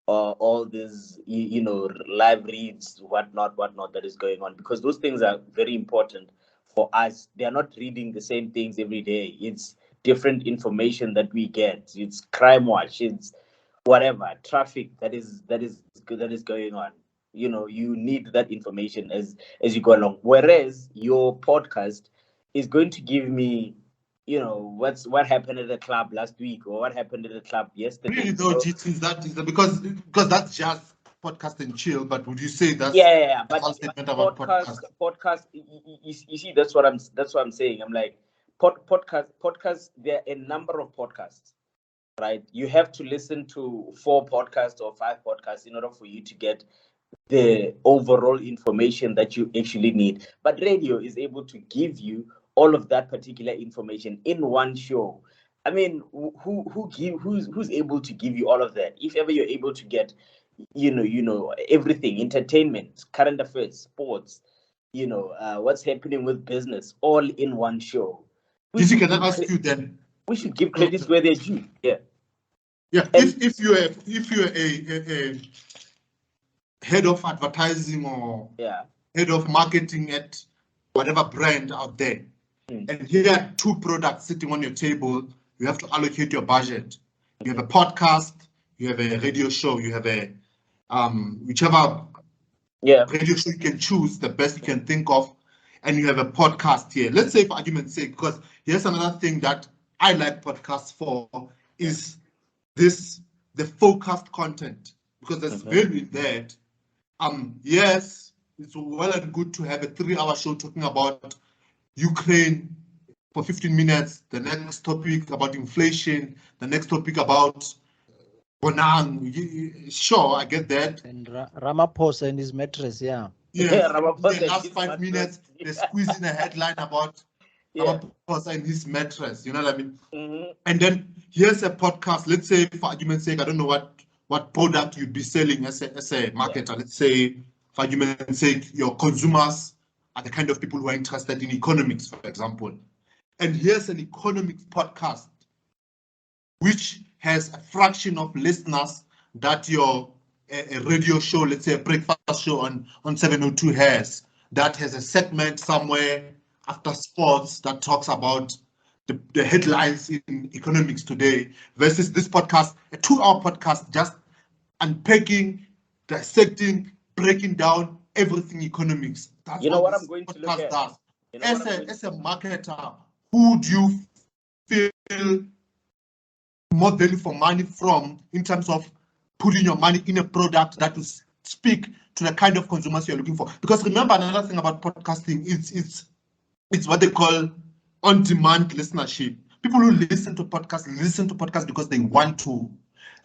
S2: all these live reads, whatnot that is going on, because those things are very important for us. They are not reading the same things every day. It's different information that we get. It's crime watch, it's whatever traffic that is going on. You need that information as you go along, whereas your podcast is going to give me what happened at the club last week, or what happened at the club yesterday.
S3: Really though, GT, is that because that's just podcast and chill, but would you say that's
S2: Yeah,
S3: a
S2: but
S3: false statement about
S2: podcast. You see, that's what I'm saying. I'm like, podcast. There are a number of podcasts, right? You have to listen to 4 podcasts or 5 podcasts in order for you to get the overall information that you actually need. But radio is able to give you all of that particular information in one show. I mean, who's able to give you all of that? If ever you're able to get, everything, entertainment, current affairs, sports, what's happening with business, all in one show.
S3: GT, can I ask you then?
S2: We should give credits where they're due. Yeah.
S3: Yeah. If you're a head of advertising or head of marketing at whatever brand out there, and here are 2 products sitting on your table, you have to allocate your budget. You have a podcast, you have a radio show, you have a whichever radio show you can choose, the best you can think of, and you have a podcast here. Let's say, for argument's sake, because here's another thing that I like podcasts for, is the focused content, because there's value in that. Yes, it's well and good to have a 3-hour show talking about Ukraine for 15 minutes, the next topic about inflation, the next topic about Bonang. Sure, I get that.
S4: And Ramaphosa and his mattress, yeah.
S3: Yes, the last 5 minutes, they squeeze in a headline about Ramaphosa and his mattress, you know what I mean? And then here's a podcast, let's say, for argument's sake, I don't know what product you'd be selling as a marketer. Let's say, for argument's sake, your consumers are the kind of people who are interested in economics, for example. And here's an economics podcast, which has a fraction of listeners that your a radio show, let's say a breakfast show on 702 has, that has a segment somewhere after sports that talks about the headlines in economics today, versus this podcast, a 2-hour podcast, just unpacking, dissecting, breaking down everything economics. That's
S2: what I'm going to look at.
S3: Does. As a marketer, who do you feel more value for money from, in terms of putting your money in a product that will speak to the kind of consumers you're looking for? Because remember, another thing about podcasting, it's what they call on-demand listenership. People who listen to podcasts because they want to.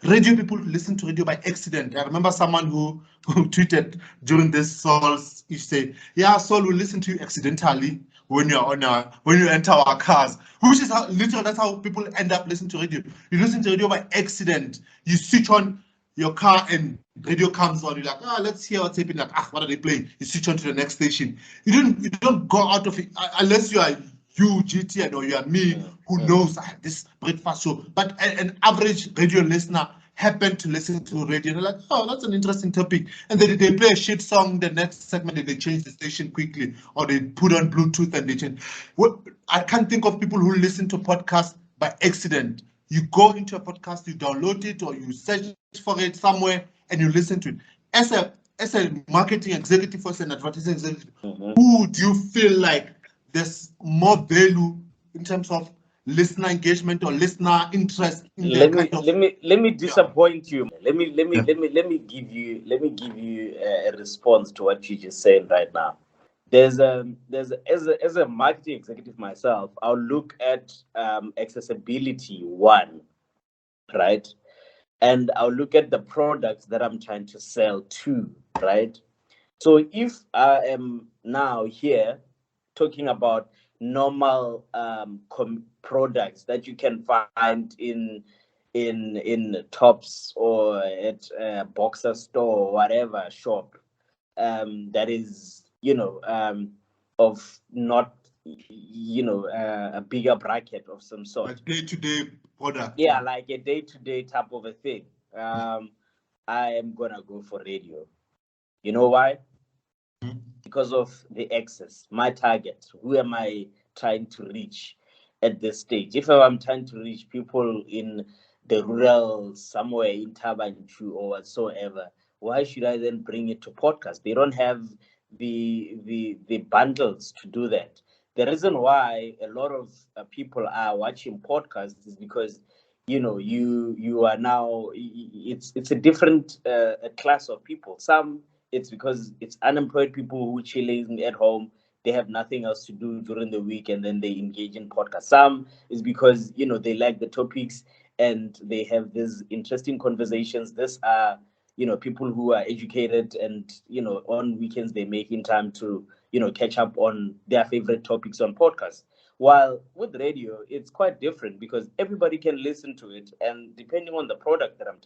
S3: Radio people listen to radio by accident. I remember someone who tweeted during this Saul's, he said, "Yeah, Saul will listen to you accidentally when you enter our cars," which is how literally that's how people end up listening to radio. You listen to radio by accident. You switch on your car and radio comes on. You're like, let's hear what's happening. Like, what are they playing? You switch on to the next station. You don't go out of it unless you are GT, or you are me, who knows this breakfast show. But an average radio listener happened to listen to radio, and they're like, oh, that's an interesting topic. And then they play a shit song, the next segment, and they change the station quickly, or they put on Bluetooth and they change. I can't think of people who listen to podcasts by accident. You go into a podcast, you download it, or you search for it somewhere, and you listen to it. As a marketing executive or as an advertising executive, who do you feel like there's more value in terms of listener engagement or listener interest in
S2: let me disappoint you. Let me give you a response to what you just said right now. There's as a marketing executive myself, I'll look at accessibility one, right? And I'll look at the products that I'm trying to sell to, right? So if I am now here talking about normal products that you can find in Tops or at a Boxer store or whatever shop, that is of not a bigger bracket of some sort.
S3: Like day-to-day product.
S2: Yeah, like a day-to-day type of a thing. I am gonna go for radio. You know why? Because of the access, my target. Who am I trying to reach at this stage? If I'm trying to reach people in the rural, somewhere in Tabanchu or whatsoever, why should I then bring it to podcast? They don't have the bundles to do that. The reason why a lot of people are watching podcasts is because you are now, it's a different a class of people. Some, it's because it's unemployed people who chilling at home. They have nothing else to do during the week, and then they engage in podcasts. Some is because they like the topics and they have these interesting conversations. These are people who are educated, and on weekends they make in time to catch up on their favorite topics on podcasts. While with radio, it's quite different because everybody can listen to it, and depending on the product that I'm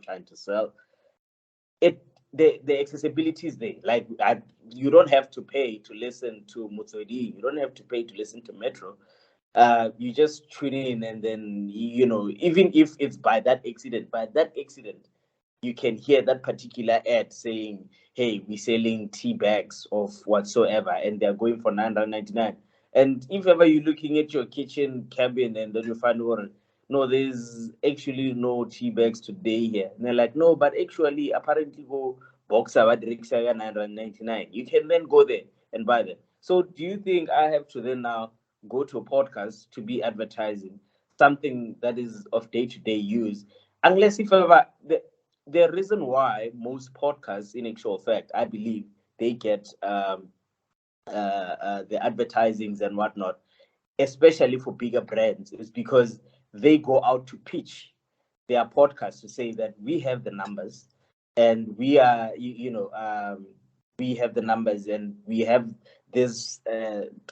S2: trying to sell, it the accessibility is there. Like you don't have to pay to listen to Mutsodi. You don't have to pay to listen to Metro. You just tune in, and then even if it's by that accident, you can hear that particular ad saying, "Hey, we're selling tea bags of whatsoever, and they're going for 999." And if ever you're looking at your kitchen cabin, and then you find, well, no, there's actually no tea bags today here. And they're like, no, but actually, apparently, go box about 999. You can then go there and buy them. So, do you think I have to then now go to a podcast to be advertising something that is of day-to-day use? Unless if ever the reason why most podcasts, in actual fact, I believe they get the advertisings and whatnot, especially for bigger brands, is because they go out to pitch their podcast to say that we have the numbers, and we are we have the numbers, and we have this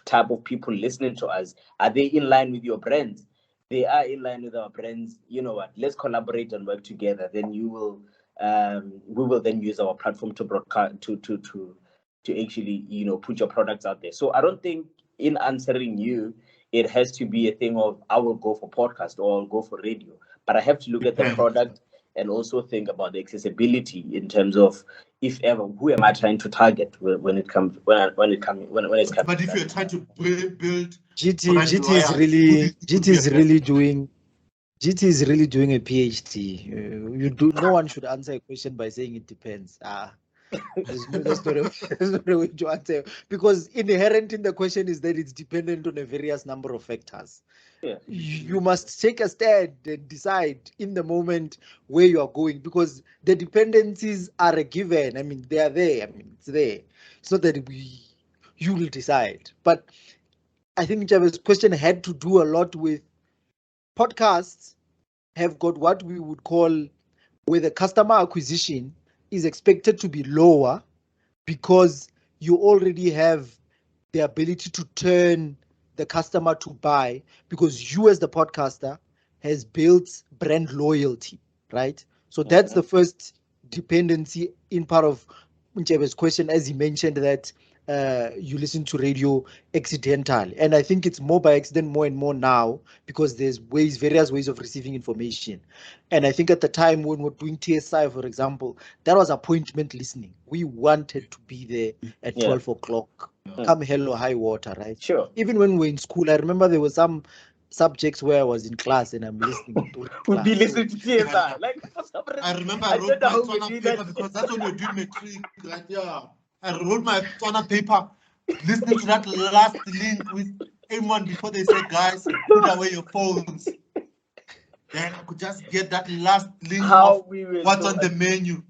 S2: type of people listening to us. Are they in line with your brands? They are in line with our brands. You know what, let's collaborate and work together. Then you will we will then use our platform to broadcast to actually put your products out there. So I don't think, in answering you, it has to be a thing of I will go for podcast or I'll go for radio, but I have to look at the product and also think about the accessibility in terms of, if ever, who am I trying to target when it comes when it's coming.
S3: But if you're trying to build
S4: GT is really doing a PhD. No one should answer a question by saying it depends. That's not a way to answer, because inherent in the question is that it's dependent on a various number of factors.
S2: Yeah.
S4: You must take a stand and decide in the moment where you are going, because the dependencies are a given. I mean, they are there. I mean, it's there. It's not that you will decide. But I think Jave's question had to do a lot with podcasts have got what we would call, where the customer acquisition is expected to be lower, because you already have the ability to turn the customer to buy, because you as the podcaster has built brand loyalty, right? So that's the first dependency in part of Nchebe's question, as he mentioned that you listen to radio accidentally. And I think it's more by accident more and more now, because there's various ways of receiving information. And I think at the time when we're doing TSI, for example, that was appointment listening. We wanted to be there at 12 o'clock, come hell or high water, right?
S2: Sure.
S4: Even when we're in school, I remember there were some subjects where I was in class and I'm listening to
S2: We'll be listening to TSI. Like, for some reason,
S3: I remember I wrote my Tswana paper because that's when we're doing matric, right? Yeah. I wrote my Tswana paper, listening to that last link with everyone before they say, guys, put away your phones. Then I could just get that last link of what's on the menu.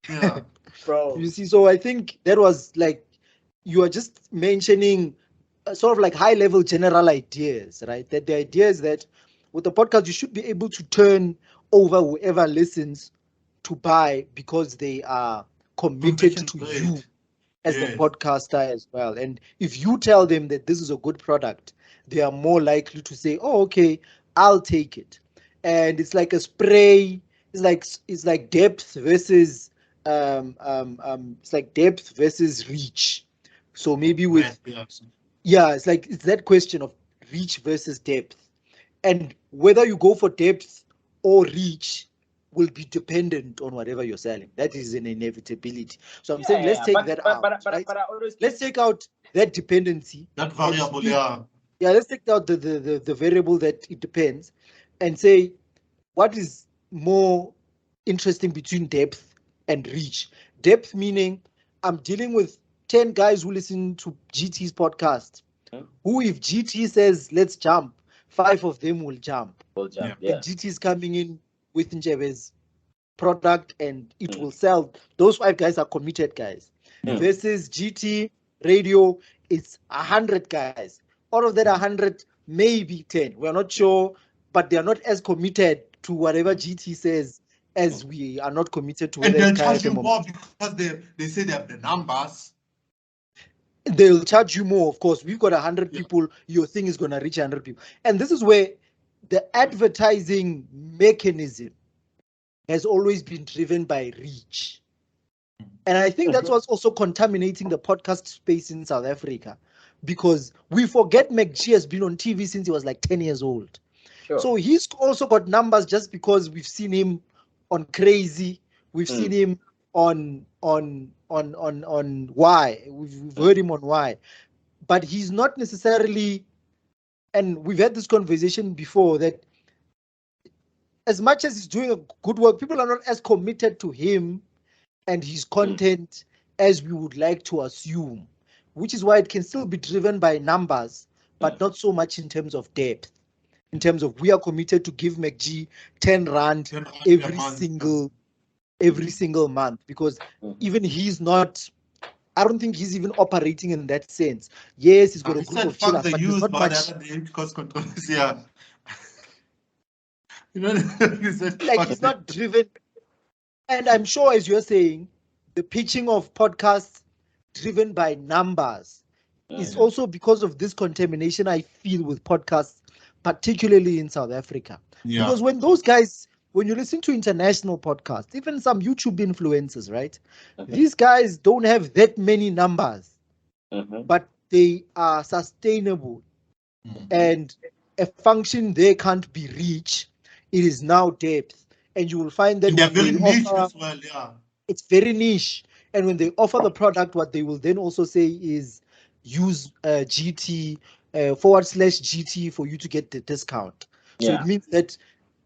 S3: Yeah.
S2: Bro.
S4: You see, so I think that was like, you are just mentioning sort of like high level general ideas, right? That the idea is that with the podcast, you should be able to turn over whoever listens to buy, because they are committed to you as the podcaster as well. And if you tell them that this is a good product, they are more likely to say, oh, okay, I'll take it. And it's like a spray. It's like depth versus it's like depth versus reach. So maybe with Yeah, it's that question of reach versus depth. And whether you go for depth or reach will be dependent on whatever you're selling. That is an inevitability. So I'm saying let's take that out, right?
S2: But I always
S4: Let's take out that dependency.
S3: That
S4: and
S3: variable,
S4: speak-
S3: yeah.
S4: Yeah, let's take out the variable that it depends and say what is more interesting between depth and reach. Depth meaning I'm dealing with 10 guys who listen to GT's podcast, who if GT says let's jump, 5 of them will jump.
S2: jump.
S3: Yeah.
S4: And GT is coming in with Njebe's product and it will sell. Those 5 guys are committed guys. Versus GT radio, it's 100 guys. Out of that 100, maybe 10. We're not sure, but they are not as committed to whatever GT says as we are not committed to
S3: And
S4: whether
S3: they'll
S4: it's Kaya
S3: charge
S4: at the
S3: you
S4: moment.
S3: more because they say they have the numbers.
S4: They'll charge you more, of course. We've got 100 people, your thing is going to reach 100 people. And this is where the advertising mechanism has always been driven by reach. And I think that's what's also contaminating the podcast space in South Africa, because we forget McG has been on TV since he was like 10 years old.
S2: Sure.
S4: So he's also got numbers just because we've seen him on Crazy, we've seen him on Why, we've heard him on Why, but he's not necessarily. And we've had this conversation before that as much as he's doing a good work, people are not as committed to him and his content as we would like to assume, which is why it can still be driven by numbers, but not so much in terms of depth. In terms of we are committed to give McG 10 rand every single month, because even he's not. I don't think he's even operating in that sense. Yes, he's got a group of chillers, but there's not much.
S3: Because controversy, yeah. You know,
S4: Like he's not driven. And I'm sure, as you're saying, the pitching of podcasts driven by numbers is also because of this contamination I feel with podcasts, particularly in South Africa.
S3: Yeah.
S4: Because when those guys, when you listen to international podcasts, even some YouTube influencers, right? These guys don't have that many numbers, but they are sustainable. And a function they can't be reached, it is now depth. And you will find that
S3: they're
S4: when
S3: very
S4: they
S3: niche
S4: offer,
S3: as well, yeah.
S4: it's very niche. And when they offer the product, what they will then also say is use GT / GT for you to get the discount. So it means that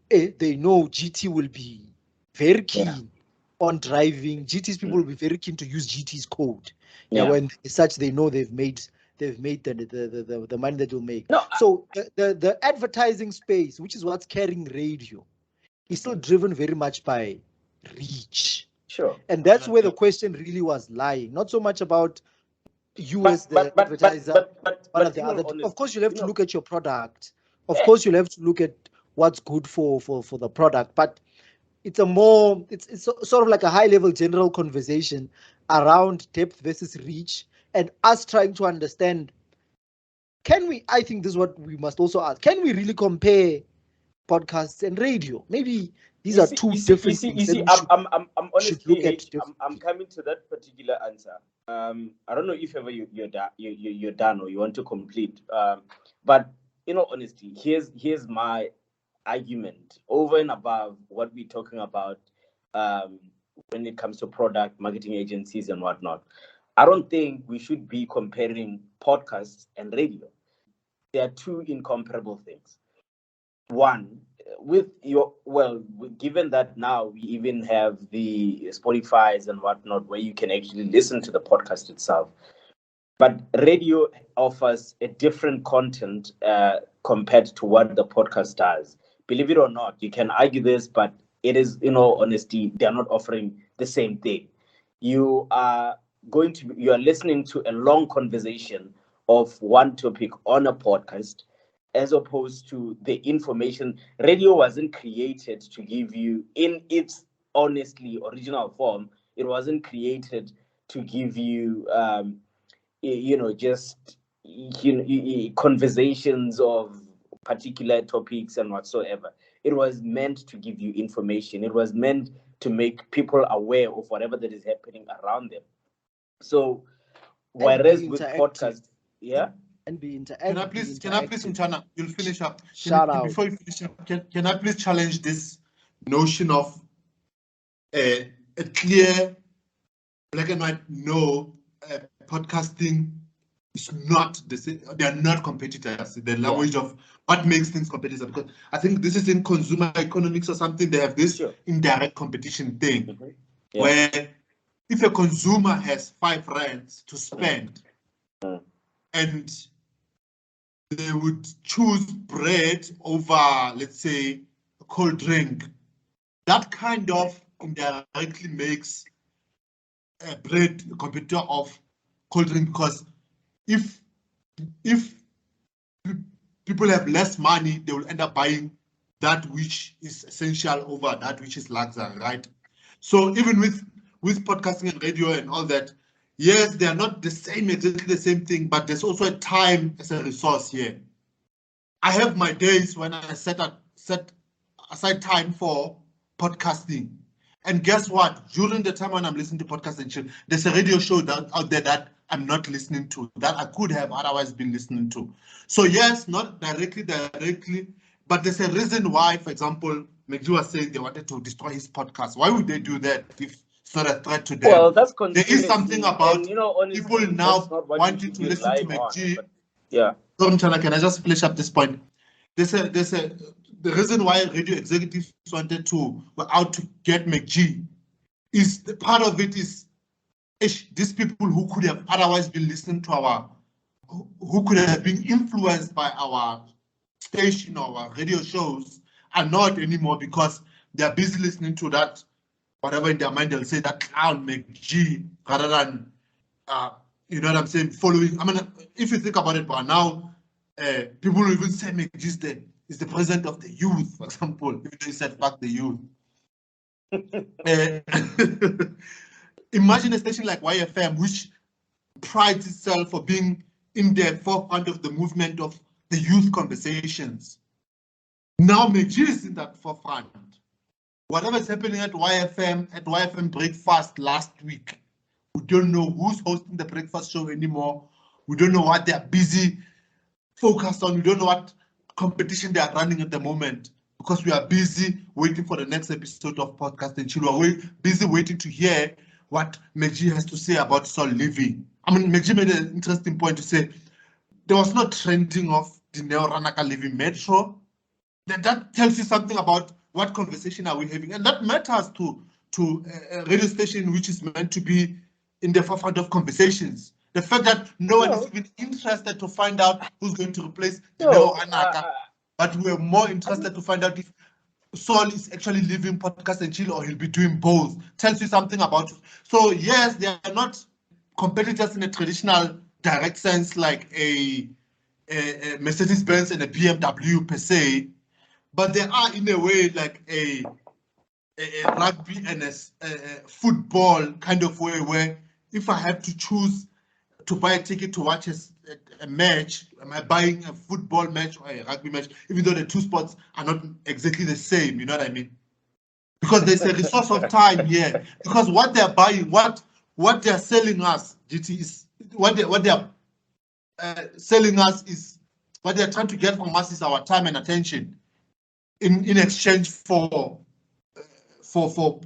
S4: they know GT will be very keen on driving. GT's people will be very keen to use GT's code. When such they know they've made the money that will make.
S2: No,
S4: So the advertising space, which is what's carrying radio, is still driven very much by reach.
S2: Sure.
S4: And that's where the question really was lying. Not so much about you as the advertiser,
S2: but
S4: one or the other. Of course, you'll have to look at your product. Of course, you'll have to look at what's good for the product. But it's it's sort of like a high level general conversation around depth versus reach, and us trying to understand, I think this is what we must also ask, can we really compare podcasts and radio? Maybe these are two different things.
S2: You see, I'm honestly, I'm coming to that particular answer. I don't know if ever you're done or you want to complete. But you know, honestly, here's my argument over and above what we're talking about when it comes to product marketing agencies and whatnot. I don't think we should be comparing podcasts and radio. They are two incomparable things. One, given that now we even have the Spotify's and whatnot where you can actually listen to the podcast itself, but radio offers a different content compared to what the podcast does. Believe it or not, you can argue this, but it is, in all honesty, they're not offering the same thing. You are listening to a long conversation of one topic on a podcast, as opposed to the information. Radio wasn't created to give you, in its honestly original form, it wasn't created to give you just conversations of particular topics and whatsoever. It was meant to give you information. It was meant to make people aware of whatever that is happening around them. So whereas with podcasts,
S4: and be inter
S3: Can I
S4: and be
S3: please,
S4: interactive.
S3: Mchana, you'll finish up.
S4: Shout out.
S3: Before you finish up, can I please challenge this notion of a clear black and white no, podcasting is not the same. They are not competitors. The language of what makes things competitive, because I think this is in consumer economics or something. They have this indirect competition thing where if a consumer has 5 rands to spend and they would choose bread over, let's say, a cold drink, that kind of indirectly makes bread a competitor of cold drink, because if people have less money, they will end up buying that which is essential over that which is luxury, right? So even with podcasting and radio and all that, yes, they are not the same, exactly the same thing, but there's also a time as a resource here. I have my days when I set aside time for podcasting. And guess what? During the time when I'm listening to podcasts and chill, there's a radio show out there that I'm not listening to, that I could have otherwise been listening to. So yes, not directly, but there's a reason why, for example, McGee was saying they wanted to destroy his podcast. Why would they do that if it's not a threat to them?
S2: Well, that's
S3: there is something about
S2: and, honestly,
S3: people now
S2: not what
S3: wanting to listen to
S2: relying on,
S3: McGee.
S2: but, yeah.
S3: Sorry, Mchana, can I just finish up this point? The reason why radio executives wanted were out to get McGee is the part of it is these people who could have otherwise been listening to who could have been influenced by our station or our radio shows are not anymore, because they're busy listening to that, whatever in their mind they'll say, that clown McGee, rather than you know what I'm saying, following. I mean, if you think about it, but now people will even say McGee is the president of the youth, for example, even though he said fuck the youth. Imagine a station like YFM, which prides itself for being in the forefront of the movement of the youth conversations. Now McGee is in that forefront. Whatever is happening at YFM Breakfast last week, we don't know who's hosting the breakfast show anymore. We don't know what they're busy focused on. We don't know what competition they are running at the moment, because we are busy waiting for the next episode of Podcast and Chill. We're busy waiting to hear what McGee has to say about soul living. I mean, McGee made an interesting point to say there was no trending of the Neo Ranaka living metro. That tells you something about what conversation are we having, and that matters to a radio station which is meant to be in the forefront of conversations. The fact that no one is even interested to find out who's going to replace Neo Ranaka, but we're more interested to find out if Saul is actually leaving Podcast and Chill or he'll be doing both, tells you something about it. So yes, they are not competitors in a traditional direct sense like a Mercedes-Benz and a BMW per se, but they are in a way like a rugby and a football kind of way, where if I have to choose to buy a ticket to watch a match, am I buying a football match or a rugby match, even though the two sports are not exactly the same, you know what I mean? Because there's a resource of time here. Because what they're buying, what they're selling us, GT, is what they're selling us is what they're trying to get from us is our time and attention in exchange for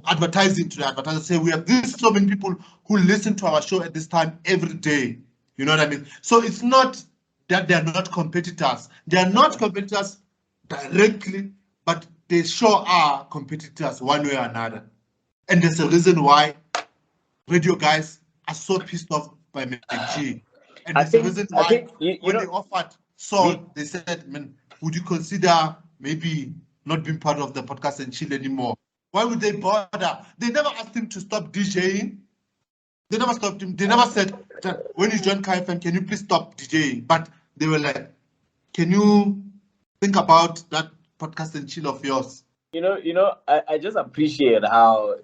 S3: advertising to the advertisers. Say we have this so many people who listen to our show at this time every day. You know what I mean? So it's not that they're not competitors. They are not competitors directly, but they sure are competitors one way or another. And there's a reason why radio guys are so pissed off by McGee. And there's a reason why when they offered Saul, they said, man, would you consider maybe not being part of the Podcast and Chill anymore? Why would they bother? They never asked him to stop DJing. They never stopped him. They never said that when you join KFM, can you please stop DJing? But they were like, can you think about that Podcast and Chill of yours?
S2: I just appreciate how,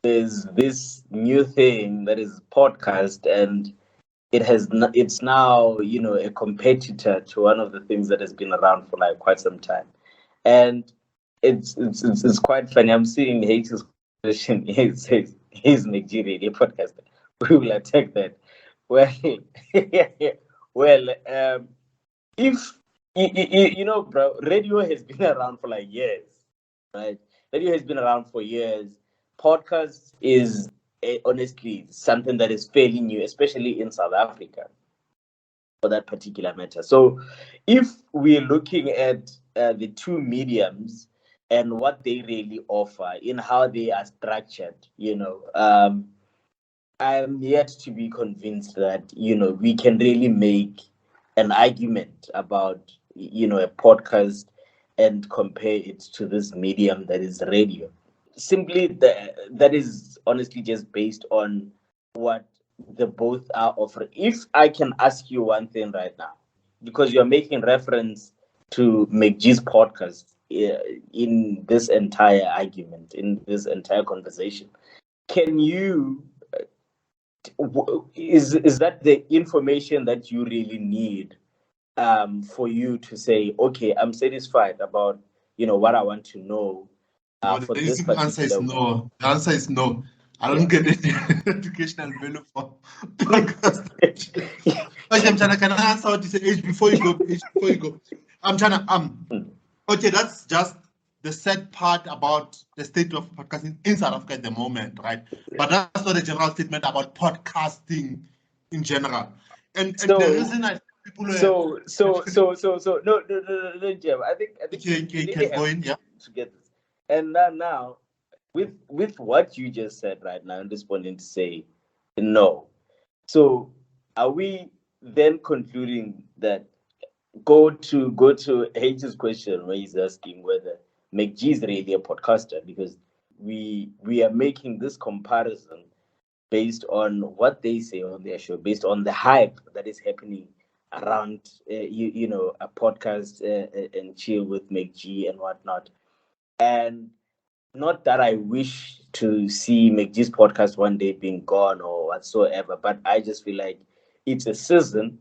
S2: there's this new thing that is podcast, and it's now, a competitor to one of the things that has been around for like quite some time. And it's quite funny. I'm seeing H's question. He says he's Nigerian podcaster. We will attack that. Well, well, if bro, radio has been around for like years, right? Radio has been around for years. Podcast is honestly something that is fairly new, especially in South Africa, for that particular matter. So, if we're looking at the two mediums and what they really offer in how they are structured, I'm yet to be convinced that we can really make an argument about a podcast and compare it to this medium that is radio. Simply that is honestly just based on what the both are offering. If I can ask you one thing right now, because you're making reference to McGee's podcast in this entire argument, in this entire conversation, can you is that the information that you really need for you to say, okay, I'm satisfied about what I want to know
S3: No,
S2: for
S3: the
S2: this
S3: easy answer is
S2: particular week?
S3: no. The answer is no. I
S2: Yeah.
S3: don't get any educational value for podcast. Okay, I'm trying to, can I answer what you say? Age before you go. Age before you go. I'm trying to Okay, that's just the sad part about the state of podcasting in South Africa at the moment, right? But that's not a general statement about podcasting in general. And the reason I people
S2: So no, Jeff. I think we
S3: can
S2: really
S3: go
S2: have
S3: in, yeah.
S2: to get this. And now with what you just said right now, I'm responding to say no. So are we then concluding that go to H's question where he's asking whether McGee is really a podcaster, because we are making this comparison based on what they say on their show, based on the hype that is happening around a podcast and chill with McGee and whatnot. And not that I wish to see McGee's podcast one day being gone or whatsoever, but I just feel like it's a season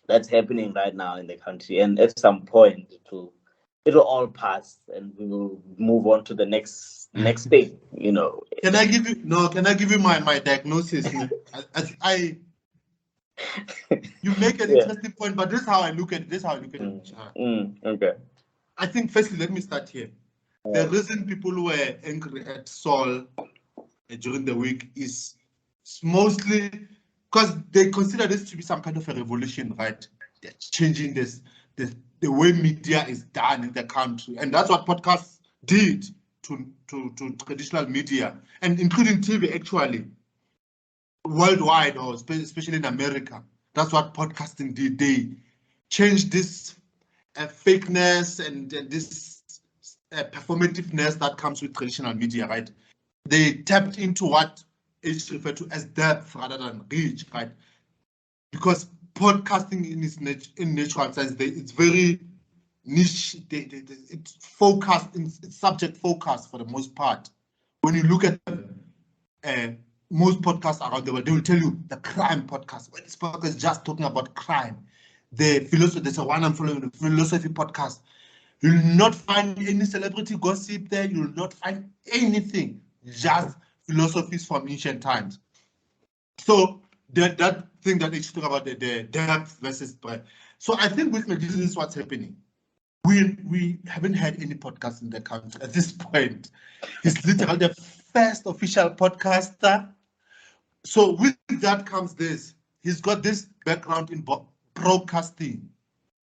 S2: that's happening right now in the country, and at some point it'll all pass and we will move on to the next thing.
S3: Can I give you my diagnosis? I you make an
S2: Yeah.
S3: interesting point, but this is how I look at it.
S2: Okay.
S3: I think firstly, let me start here. The reason people were angry at Saul during the week is mostly because they consider this to be some kind of a revolution, right? They're changing the way media is done in the country, and that's what podcasts did to traditional media, and including TV actually, worldwide, or especially in America. That's what podcasting did. They changed this fakeness and this performativeness that comes with traditional media, right? They tapped into what is referred to as depth rather than reach, right? Because podcasting in its natural sense, it's very niche. It's focused, it's subject focused for the most part. When you look at most podcasts around the world, they will tell you the crime podcast. When this podcast is just talking about crime, the philosophy, there's a one I'm following, the philosophy podcast. You'll not find any celebrity gossip there. You'll not find anything, just philosophies from ancient times. So that thing that they talk about the depth versus breadth. So I think with McGee, this is what's happening. We haven't had any podcast in the country at this point. He's literally the first official podcaster. So with that comes this. He's got this background in broadcasting.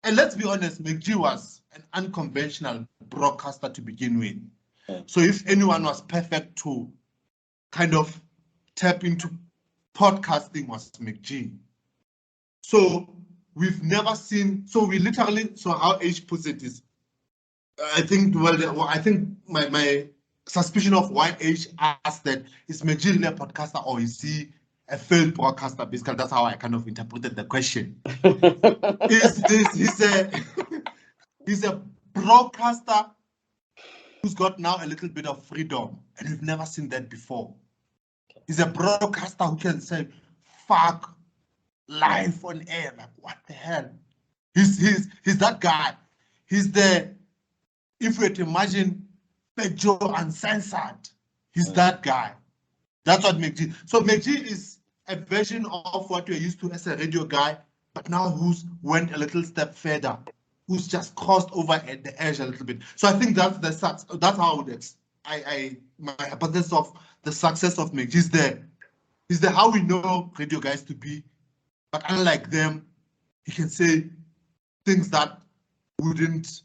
S3: And let's be honest, McGee was an unconventional broadcaster to begin with. So if anyone was perfect to kind of tap into podcasting, was McGee. So we've never seen, so how H puts it is, I think my suspicion of why H asked that is McGee really a podcaster or is he a failed broadcaster? Basically, that's how I kind of interpreted the question. He's a broadcaster who's got now a little bit of freedom, and we've never seen that before. He's a broadcaster who can say, fuck, live on air. Like, what the hell? He's that guy. He's if we were to imagine Pedro Uncensored, he's that guy. That's what McGee. So McGee is a version of what you're used to as a radio guy, but now who's went a little step further, who's just crossed over at the edge a little bit. So I think that's that's how I would my hypothesis of the success of Meg is the how we know radio guys to be, but unlike them, he can say things that wouldn't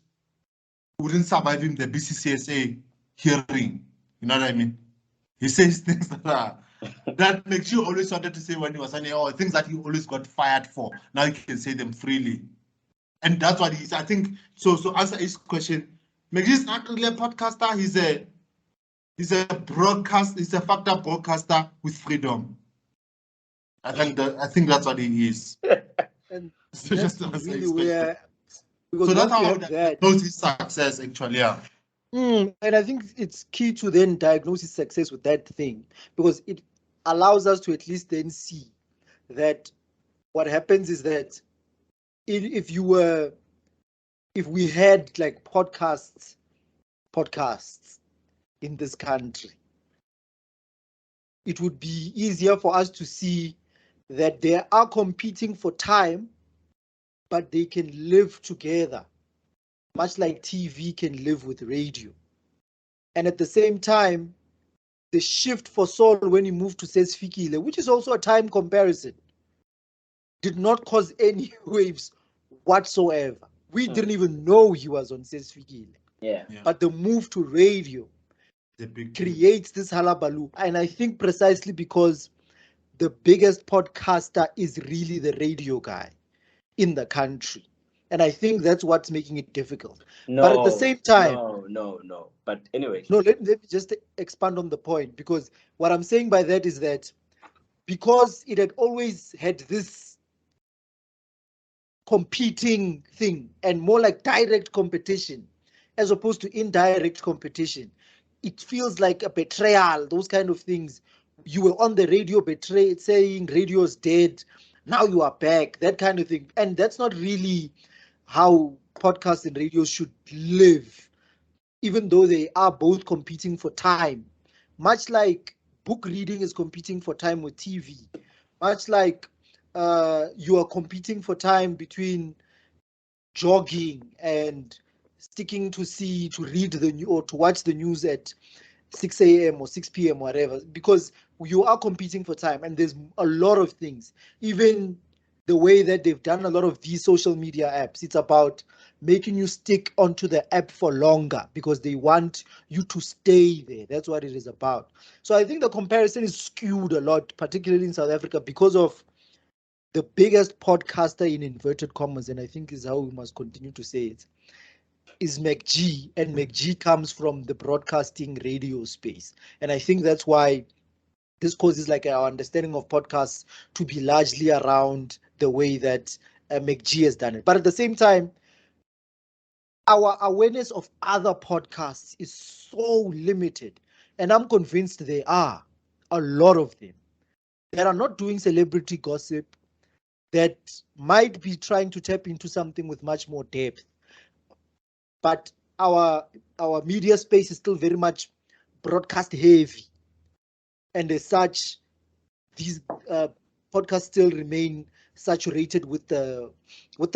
S3: survive him the BCCSA hearing. You know what I mean? He says things that makes you always wanted to say when he was on air, or things that he always got fired for. Now you can say them freely. And that's what he's, I think, so answer his question. McGee is not really a podcaster, he's a fucked up broadcaster with freedom. I think that's what he is.
S4: And
S3: So
S4: that's
S3: just to answer
S4: really
S3: his
S4: where,
S3: question.
S4: because
S3: So that's
S4: once you
S3: how
S4: have
S3: that
S4: that,
S3: knows his success actually. Yeah.
S4: and I think it's key to then diagnose his success with that thing, because it allows us to at least then see that what happens is that if we had like podcasts in this country, it would be easier for us to see that they are competing for time, but they can live together, much like TV can live with radio. And at the same time, the shift for Saul when he moved to Sesfikile, which is also a time comparison, did not cause any waves whatsoever. We didn't even know he was on Sesfikile.
S2: Yeah.
S4: But the move to radio creates this halabaloo. And I think precisely because the biggest podcaster is really the radio guy in the country. And I think that's what's making it difficult.
S2: No,
S4: but at the same time,
S2: no. But anyway.
S4: No, let me just expand on the point, because what I'm saying by that is that because it had always had this competing thing and more like direct competition as opposed to indirect competition, it feels like a betrayal, those kind of things. You were on the radio betrayed, saying radio's dead, now you are back, that kind of thing. And that's not really how podcasts and radio should live, even though they are both competing for time. Much like book reading is competing for time with TV, much like you are competing for time between jogging and sticking to read the news or to watch the news at 6 a.m. or 6 p.m. whatever, because you are competing for time. And there's a lot of things, even the way that they've done a lot of these social media apps, it's about making you stick onto the app for longer because they want you to stay there. That's what it is about. So I think the comparison is skewed a lot, particularly in South Africa, because of the biggest podcaster in inverted commas, and I think is how we must continue to say it, is McG, and McG comes from the broadcasting radio space. And I think that's why this causes like our understanding of podcasts to be largely around the way that McG has done it. But at the same time, our awareness of other podcasts is so limited. And I'm convinced there are a lot of them that are not doing celebrity gossip, that might be trying to tap into something with much more depth. But our media space is still very much broadcast heavy. And as such, these podcasts still remain saturated with the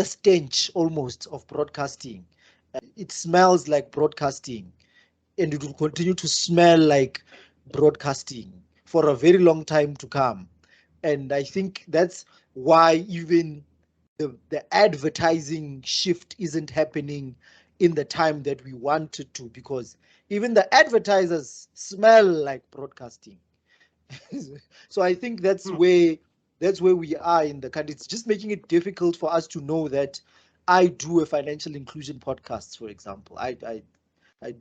S4: stench almost of broadcasting. It smells like broadcasting, and it will continue to smell like broadcasting for a very long time to come. And I think that's why even the advertising shift isn't happening in the time that we want it to, because even the advertisers smell like broadcasting. So I think that's where we are in the country. It's just making it difficult for us to know that I do a financial inclusion podcast, for example. I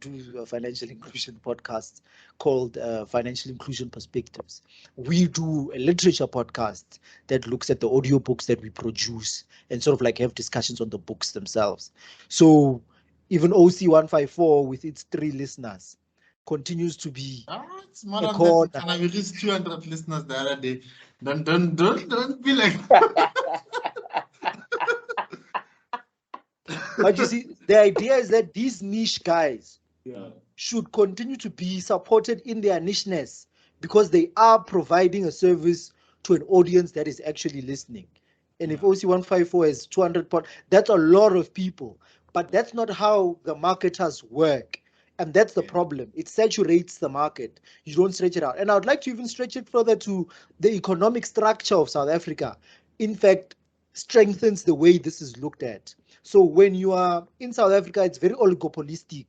S4: do a financial inclusion podcast called Financial Inclusion Perspectives. We do a literature podcast that looks at the audiobooks that we produce and sort of like have discussions on the books themselves. So even OC154 with its 3 listeners continues to be
S3: It's more
S4: a
S3: than
S4: corner.
S3: that. And we reached 200 listeners the other day. Don't be like.
S4: But you see, the idea is that these niche guys should continue to be supported in their nicheness because they are providing a service to an audience that is actually listening. And if OC154 has 200 that's a lot of people. But that's not how the marketers work. And that's the problem. It saturates the market. You don't stretch it out. And I would like to even stretch it further to the economic structure of South Africa. In fact, strengthens the way this is looked at. So when you are in South Africa, it's very oligopolistic.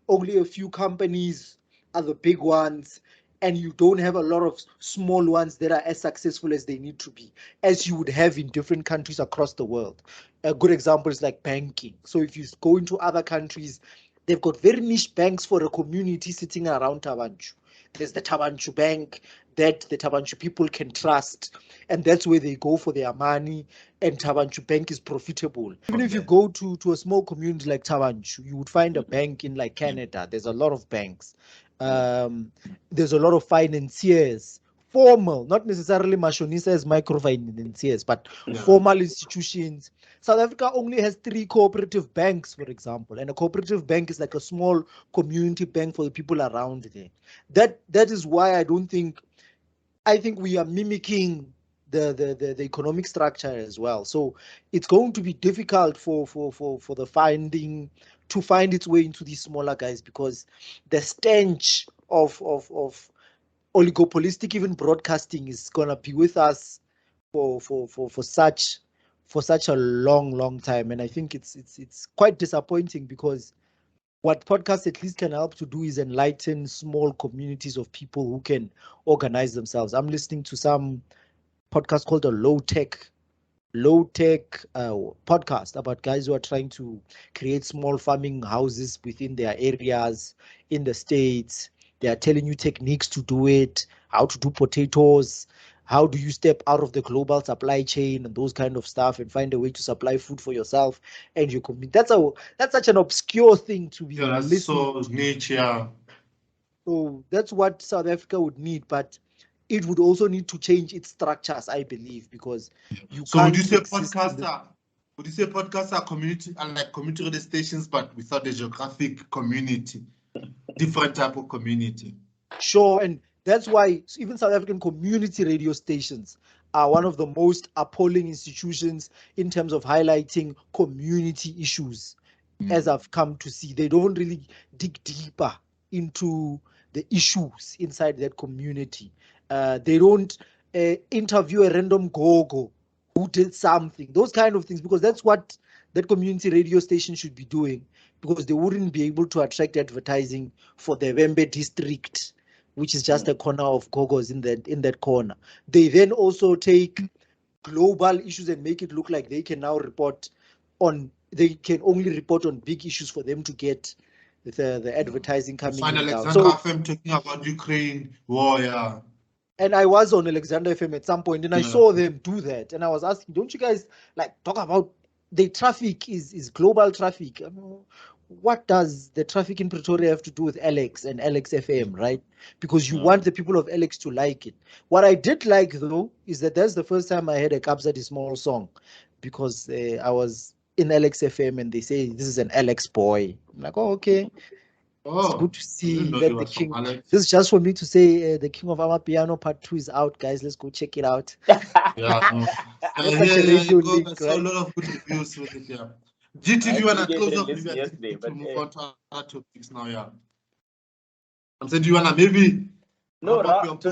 S4: Only a few companies are the big ones, and you don't have a lot of small ones that are as successful as they need to be, as you would have in different countries across the world. A good example is like banking. So if you go into other countries, they've got very niche banks for a community sitting around Tabanchu. There's the Tabanchu Bank that the Tabanchu people can trust, and that's where they go for their money, and Tabanchu Bank is profitable. Even if you go to a small community like Tabanchu, you would find a bank in like Canada. There's a lot of banks. There's a lot of financiers, formal, not necessarily mashonisa as microfinanciers, but formal institutions. South Africa only has 3 cooperative banks, for example, and a cooperative bank is like a small community bank for the people around there. That is why I think we are mimicking the economic structure as well. So it's going to be difficult for the finding to find its way into these smaller guys, because the stench of oligopolistic even broadcasting is gonna be with us for such a long time. And I think it's quite disappointing, because what podcasts at least can help to do is enlighten small communities of people who can organize themselves. I'm listening to some podcast called a low tech podcast about guys who are trying to create small farming houses within their areas in the States. They are telling you techniques to do it, how to do potatoes, how do you step out of the global supply chain and those kind of stuff, and find a way to supply food for yourself and your community. That's such an obscure thing to be listening.
S3: So niche,
S4: So that's what South Africa would need, but it would also need to change its structures, I believe, because you
S3: So
S4: can't
S3: would you say
S4: exist in
S3: podcasts are community, are like community radio stations, but without a geographic community, different type of community?
S4: Sure, and that's why even South African community radio stations are one of the most appalling institutions in terms of highlighting community issues, as I've come to see. They don't really dig deeper into the issues inside that community. They don't interview a random gogo who did something, those kind of things, because that's what that community radio station should be doing, because they wouldn't be able to attract advertising for the Wembe district, which is just a corner of gogos in that corner. They then also take global issues and make it look like they can now they can only report on big issues for them to get the advertising coming in.
S3: Alexander
S4: So
S3: FM talking about Ukraine war,
S4: and I was on Alexander FM at some point, and I saw them do that, and I was asking, don't you guys like talk about the traffic is global traffic? What does the traffic in Pretoria have to do with Alex and Alex FM, right? Because you want the people of Alex to like it. What I did like, though, is that that's the first time I heard a Kabzadi small song, because I was in Alex FM and they say this is an Alex boy. I'm like, oh, okay. It's good to see that the king. This is just for me to say the King of Amapiano Part 2 is out, guys. Let's go check it out.
S3: That's such a radio link, right? I saw a lot of good reviews with it, GT, do you want to close up yesterday, to move on to other topics now, I'm saying, do you want to maybe...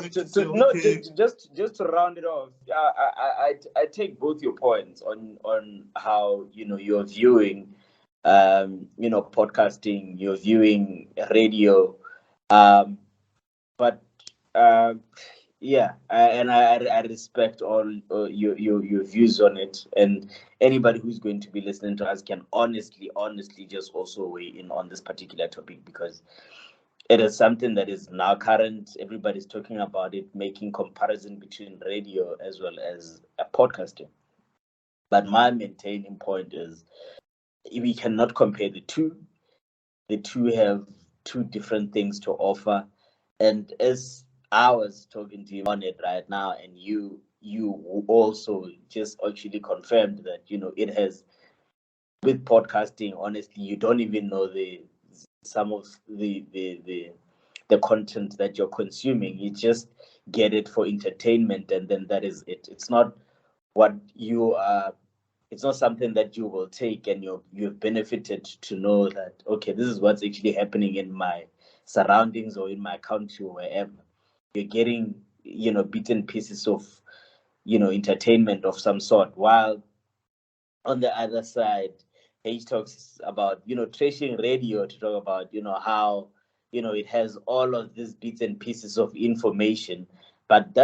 S2: Just to round it off, I take both your points on how you're viewing podcasting, you're viewing radio, but and I respect all your views on it, and anybody who's going to be listening to us can honestly just also weigh in on this particular topic, because it is something that is now current. Everybody's talking about it, making comparison between radio as well as podcasting. But my maintaining point is we cannot compare the two. The two have two different things to offer. And as I was talking to you on it right now, and you also just actually confirmed that, it has, with podcasting, honestly, you don't even know some of the the content that you're consuming. You just get it for entertainment, and then that is it. It's not what you are. It's not something that you will take and you've benefited to know that, okay, this is what's actually happening in my surroundings or in my country or wherever. You're getting, bits and pieces of, entertainment of some sort. While on the other side, H talks about, trashing radio to talk about, how, it has all of these bits and pieces of information, but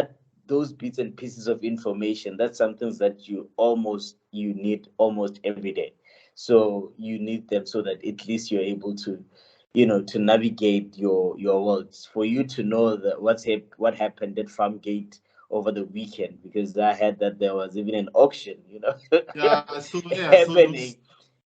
S2: those bits and pieces of information, that's something that you need almost every day. So you need them so that at least you're able to, to navigate your worlds. For you to know that what happened at Farmgate over the weekend, because I heard that there was even an auction,
S3: Yeah, so
S2: happening.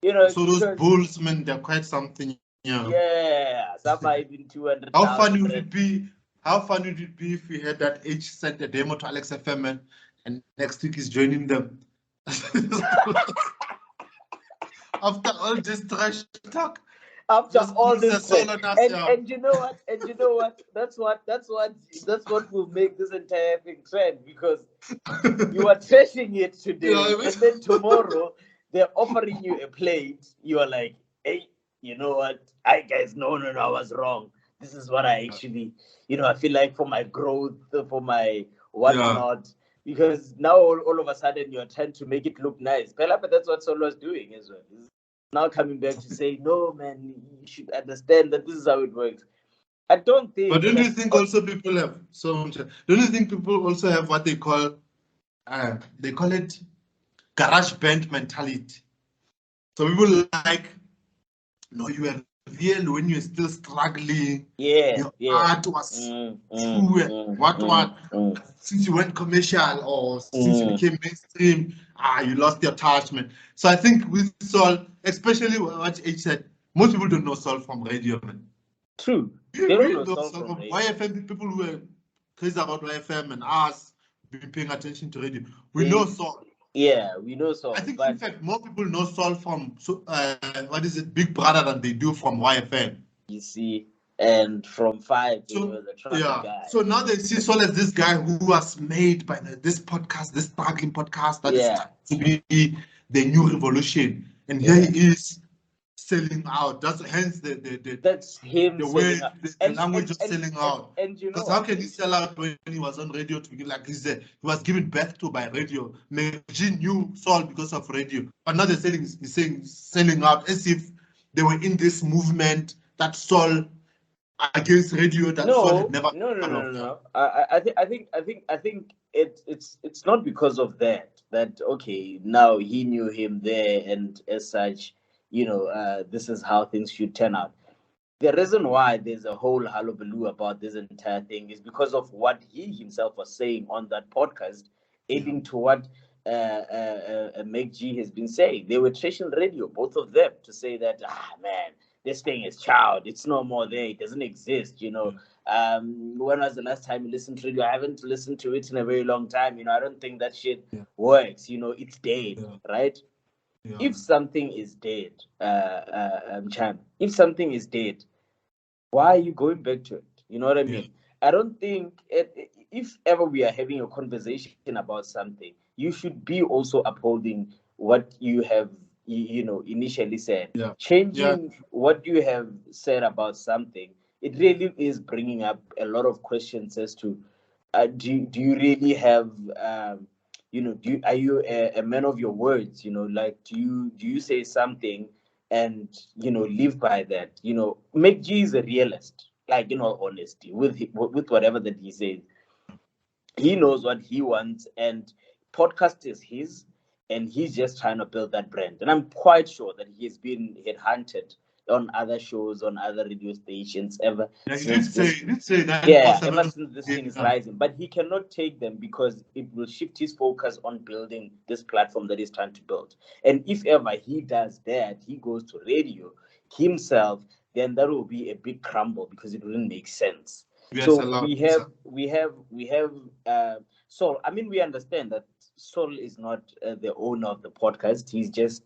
S3: so those
S2: Because,
S3: bulls, man, they're quite something.
S2: yeah, some are even
S3: How funny would
S2: 200,000.
S3: it be? How funny would it be if we had that H sent a demo to Alex FM and next week he's joining them? After all this trash talk,
S2: After
S3: just
S2: all
S3: pulls a
S2: this
S3: soul
S2: trend.
S3: on us,
S2: And
S3: yeah.
S2: and you know what? And you know what? That's what will make this entire thing trend, because you are trashing it today,
S3: Yeah,
S2: and then tomorrow they're offering you a plate. You are like, hey, you know what? I guys, no, I was wrong. This is what I actually, I feel like for my growth, for my whatnot. Because now all of a sudden you're trying to make it look nice. But that's what Solo is doing as well. He's now coming back to say, no, man, you should understand that this is how it works. I don't
S3: But
S2: think
S3: don't you
S2: that.
S3: think also people have don't you think people also have what they call it garage band mentality? So people like, no, you are real when you're still struggling.
S2: Yeah,
S3: Your
S2: yeah.
S3: art was true and what. Since you went commercial or since you became mainstream, you lost your attachment. So I think with Sol, especially what H said, most people don't know Sol from radio, man.
S2: True.
S3: We
S2: They don't
S3: really
S2: know
S3: know
S2: Sol
S3: Sol
S2: from
S3: from
S2: radio.
S3: YFM, people who are crazy about YFM and us been paying attention to radio. We know Sol.
S2: Yeah, we know Sol.
S3: I think,
S2: But
S3: in fact, more people know Sol from Big Brother than they do from YFM.
S2: you see, and from 5, he
S3: So
S2: was a traffic guy.
S3: so now they see Sol as this guy who was made by this podcast, this struggling podcast that is trying to be the new revolution, and here he is selling out. That's hence
S2: That's him
S3: the way
S2: selling out.
S3: the language of selling out.
S2: And you know
S3: Because how
S2: what?
S3: can he sell out when he was on radio to begin? Like he was given birth to by radio. Megin knew Saul because of radio, but now they're selling out as if they were in this movement that Saul against radio that Saul had never
S2: No.
S3: heard of.
S2: No. I think it's not because of that. That okay, now he knew him there, and as such, this is how things should turn out. The reason why there's a whole hullabaloo about this entire thing is because of what he himself was saying on that podcast, adding to what Meg G has been saying. They were trashing radio, both of them, to say that, man, this thing is child. It's no more there. It doesn't exist. When was the last time you listened to radio? I haven't listened to it in a very long time. I don't think that shit works. It's dead, right?
S3: Yeah.
S2: If something is dead, Chan, if something is dead, why are you going back to it? You know what I mean? I don't think if ever we are having a conversation about something, you should be also upholding what you have, initially said. Changing what you have said about something, it really is bringing up a lot of questions as to, do you really have, are you a man of your words? Like, do you say something and live by that? Make G is a realist, like, in all honesty, with whatever that he says. He knows what he wants, and podcast is his, and he's just trying to build that brand. And I'm quite sure that he's been headhunted on other shows, on other radio stations, ever since this thing is rising. But he cannot take them because it will shift his focus on building this platform that he's trying to build. And if ever he does that, he goes to radio himself, then that will be a big crumble because it wouldn't make sense. So we have Saul. I mean, we understand that Saul is not the owner of the podcast. He's just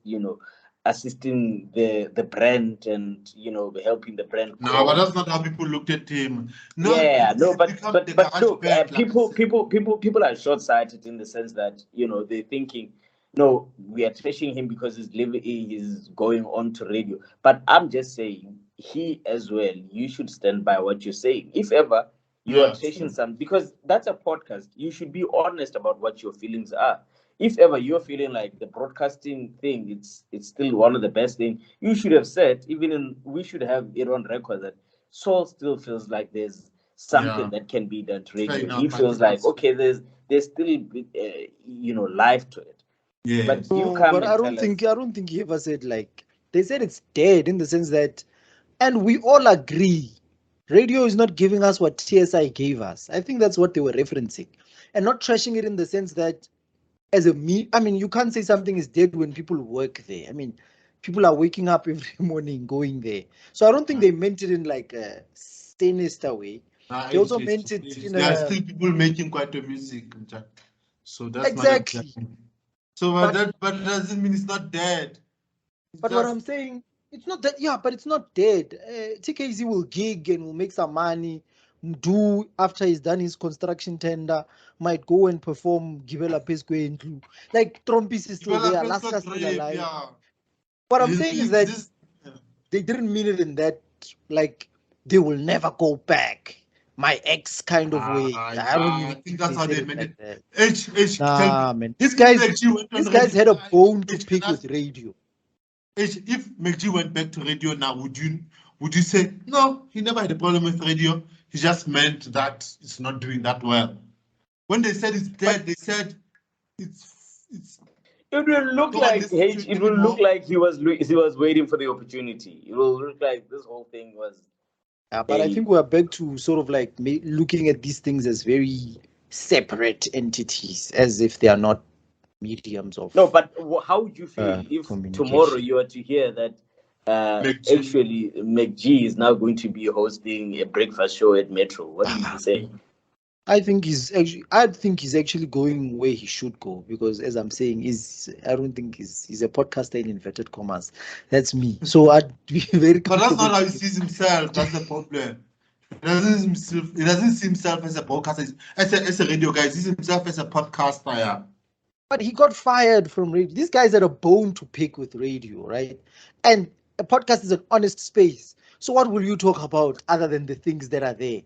S2: assisting the brand and helping the brand
S3: No,
S2: grow.
S3: but that's not how people looked at him. No,
S2: Yeah, no,
S3: he's become the
S2: but
S3: garage
S2: look,
S3: band, like,
S2: people are short-sighted in the sense that they're thinking, no, we are trashing him because he's going on to radio. But I'm just saying, he as well, you should stand by what you're saying. If ever you are
S3: yeah,
S2: trashing some, because that's a podcast, you should be honest about what your feelings are. If ever you're feeling like the broadcasting thing, it's still one of the best things, you should have said, we should have it on record that Saul still feels like there's something
S3: yeah.
S2: that can be done to
S3: Fair
S2: radio.
S3: enough.
S2: He
S3: I
S2: feels
S3: think
S2: like,
S3: that's
S2: okay, there's still life to it. But
S3: yes.
S2: you
S4: No,
S2: come
S4: but
S2: and tell us,
S4: I don't think he ever said like they said it's dead in the sense that, and we all agree, radio is not giving us what TSI gave us. I think that's what they were referencing, and not trashing it in the sense that as a me. I mean, you can't say something is dead when people work there. I mean, people are waking up every morning going there. So I don't think they meant it in like a sinister way. They also meant it in
S3: There are
S4: a
S3: still people making quite a music, Jack. So that's not
S4: exactly.
S3: exactly. So
S4: But
S3: but doesn't mean it's not dead. It's
S4: But what
S3: just
S4: I'm saying, it's not that, yeah, but it's not dead. TKZ will gig and will make some money, do after he's done his construction tender, might go and perform Gibela Pesco and like Trompis is still there,
S3: developers got
S4: Alaska's still
S3: brave,
S4: alive.
S3: yeah.
S4: What I'm saying is that
S3: This
S4: they didn't mean it in that, like, they will never go back. My ex kind of way. I don't
S3: I
S4: even
S3: think
S4: think
S3: that's
S4: they
S3: how
S4: said
S3: they
S4: it
S3: meant
S4: like
S3: it.
S4: that.
S3: Tell me.
S4: Nah, man.
S3: If McG went on
S4: These guys
S3: radio,
S4: had a bone to
S3: H, can
S4: pick
S3: I
S4: with
S3: ask you,
S4: radio.
S3: If McG went back to radio now, would you say no? He never had a problem with radio. He just meant that it's not doing that well. When they said it's
S4: But
S3: dead, they said it's
S2: it will look
S3: no one
S2: like
S3: listens to it
S2: it will look
S3: anymore.
S2: like he was waiting for the opportunity. It will look like this whole thing was
S4: but I
S2: a
S4: think we're back to sort of like looking at these things as very separate entities, as if they are not mediums
S2: no.
S4: of
S2: But how would you feel if tomorrow
S4: communication.
S2: you were to hear that
S3: McG.
S2: actually McG is now going to be hosting a breakfast show at Metro? What would you say?
S4: I think he's actually going where he should go because, as I'm saying, I don't think he's a podcaster in inverted commas. That's me. So I'd be very
S3: But that's
S4: comfortable.
S3: not how he sees himself. That's the problem. He doesn't see himself as a podcaster. As a radio guy, he sees himself as a podcaster. Yeah.
S4: But he got fired from radio. These guys had a bone to pick with radio, right? And a podcast is an honest space. So what will you talk about other than the things that are there?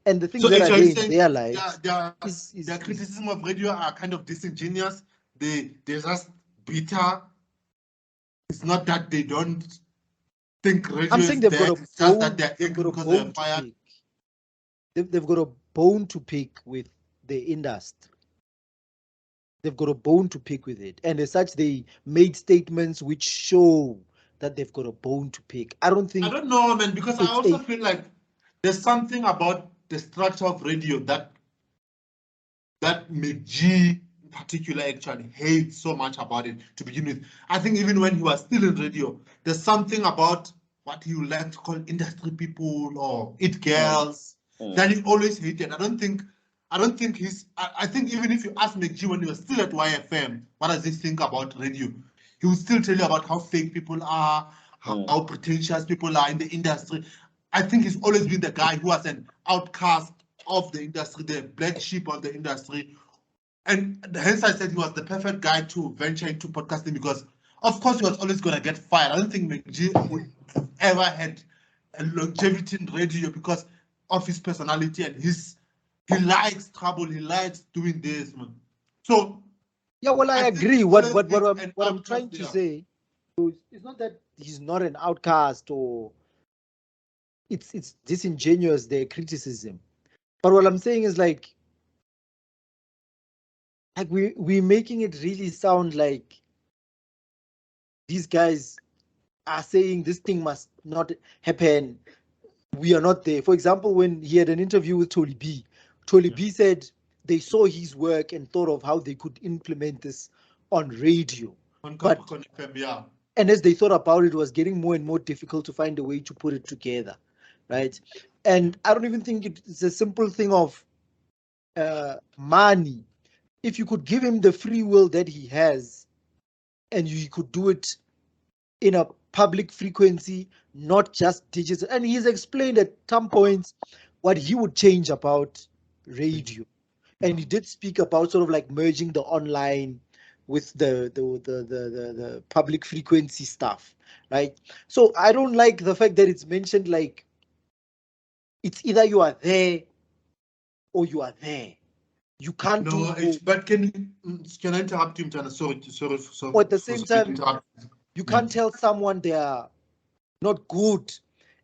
S4: And the things
S3: So
S4: that are
S3: actually
S4: there in
S3: saying
S4: their lives
S3: their
S4: is
S3: criticism of radio are kind of disingenuous. They're just bitter. It's not that they don't think
S4: I'm
S3: radio
S4: saying
S3: is
S4: they've got
S3: dead.
S4: a
S3: It's just that
S4: bone,
S3: they're
S4: they've got
S3: angry
S4: a
S3: because they were
S4: bone to
S3: fired.
S4: pick. They've got a bone to pick with the industry. They've got a bone to pick with it. And as such, they made statements which show that they've got a bone to pick. I don't
S3: I
S4: think
S3: don't know, man, because I
S4: it's
S3: also
S4: a
S3: feel like there's something about the structure of radio that McG in particular actually hates so much about it to begin with. I think even when he was still in radio, there's something about what you like to call industry people or it girls that he always hated. I don't think I think even if you ask McG when he was still at YFM, what does he think about radio? He will still tell you about how fake people are, how pretentious people are in the industry. I think he's always been the guy who was an outcast of the industry, the black sheep of the industry. And hence I said he was the perfect guy to venture into podcasting because, of course, he was always going to get fired. I don't think McG would have ever had a longevity in radio because of his personality and he likes trouble, he likes doing this, man. So
S4: yeah, well, I
S3: I think
S4: agree.
S3: he's
S4: What
S3: always
S4: what what
S3: been
S4: I'm
S3: an
S4: what I'm
S3: outcast
S4: trying to
S3: there.
S4: say is it's not that he's not an outcast or it's disingenuous their criticism. But what I'm saying is like we're making it really sound like these guys are saying this thing must not happen. We are not there. For example, when he had an interview with Tolly B said they saw his work and thought of how they could implement this on radio.
S3: On
S4: But
S3: Capricorn FM, yeah.
S4: and as they thought about it, it was getting more and more difficult to find a way to put it together, right? And I don't even think it's a simple thing of money. If you could give him the free will that he has, and you could do it in a public frequency, not just digital. And he's explained at some points what he would change about radio. And he did speak about sort of like merging the online with the public frequency stuff, right? So I don't like the fact that it's mentioned like it's either you are there or you are there. You can't do
S3: No,
S4: both.
S3: but can I interrupt you, Mtana? Sorry
S4: Or at the
S3: for
S4: same
S3: sorry to
S4: time,
S3: interrupt.
S4: you
S3: Yeah.
S4: can't tell someone they are not good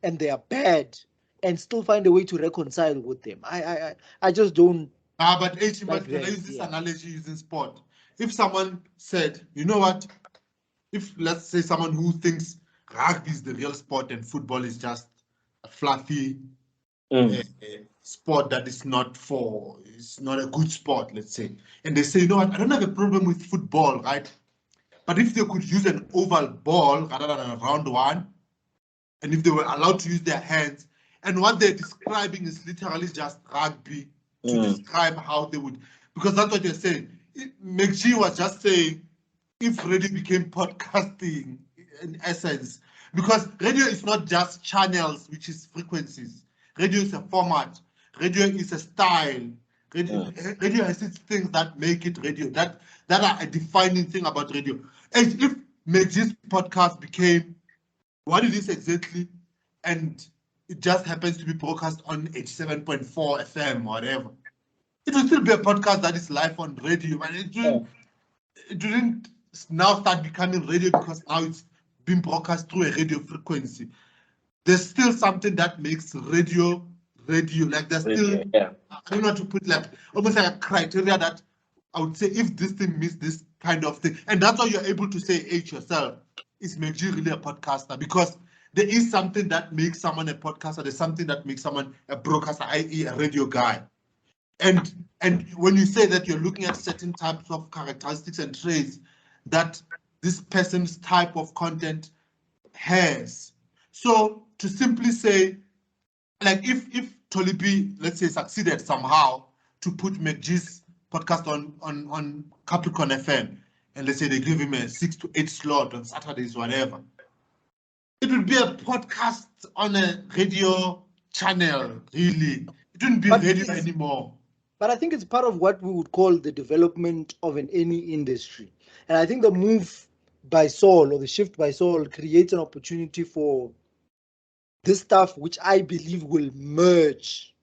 S4: and they are bad and still find a way to reconcile with them. I just don't
S3: But
S4: like
S3: can I
S4: that.
S3: use this
S4: Yeah.
S3: analogy using sport? If someone said, you know what, if let's say someone who thinks rugby is the real sport and football is just a fluffy sport that is not for, it's not a good sport, let's say, and they say, you know what, I don't have a problem with football, right? But if they could use an oval ball rather than a round one, and if they were allowed to use their hands, and what they're describing is literally just rugby to describe how they would, because that's what you're saying. McGee was just saying if radio became podcasting in essence, because radio is not just channels, which is frequencies. Radio is a format. Radio is a style. Radio has its things that make it radio, that are a defining thing about radio. And if McGee's podcast became what it is exactly, and it just happens to be broadcast on 87.4 FM or whatever, it will still be a podcast that is live on radio, and it didn't now start becoming radio because now it's being broadcast through a radio frequency. There's still something that makes radio radio. Like there's still,
S2: Yeah.
S3: I don't know how to put, like almost like a criteria that I would say if this thing meets this kind of thing, and that's why you're able to say H yourself, is McGee really a podcaster? Because there is something that makes someone a podcaster. There's something that makes someone a broadcaster, i.e. a radio guy. And when you say that you're looking at certain types of characteristics and traits that this person's type of content has. So to simply say, like if Tolibi, let's say, succeeded somehow to put McGee's podcast on Capricorn FM, and let's say they give him a 6 to 8 slot on Saturdays, whatever, it would be a podcast on a radio channel, really. It wouldn't be radio anymore.
S4: But I think it's part of what we would call the development of any industry. And I think the move by Saul, or the shift by Saul, creates an opportunity for this stuff, which I believe will merge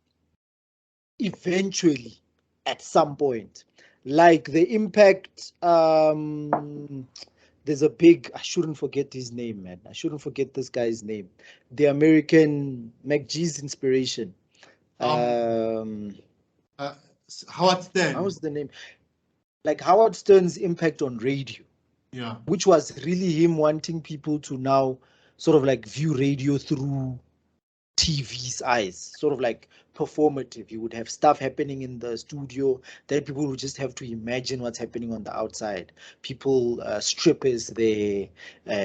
S4: eventually at some point. Like the impact, there's a big, I shouldn't forget his name, man. I shouldn't forget this guy's name. The American McGee's inspiration.
S3: Howard Stern.
S4: How's the name? Like Howard Stern's impact on radio.
S3: Yeah.
S4: Which was really him wanting people to now sort of like view radio through TV's eyes, sort of like performative. You would have stuff happening in the studio that people would just have to imagine what's happening on the outside. People, strippers there,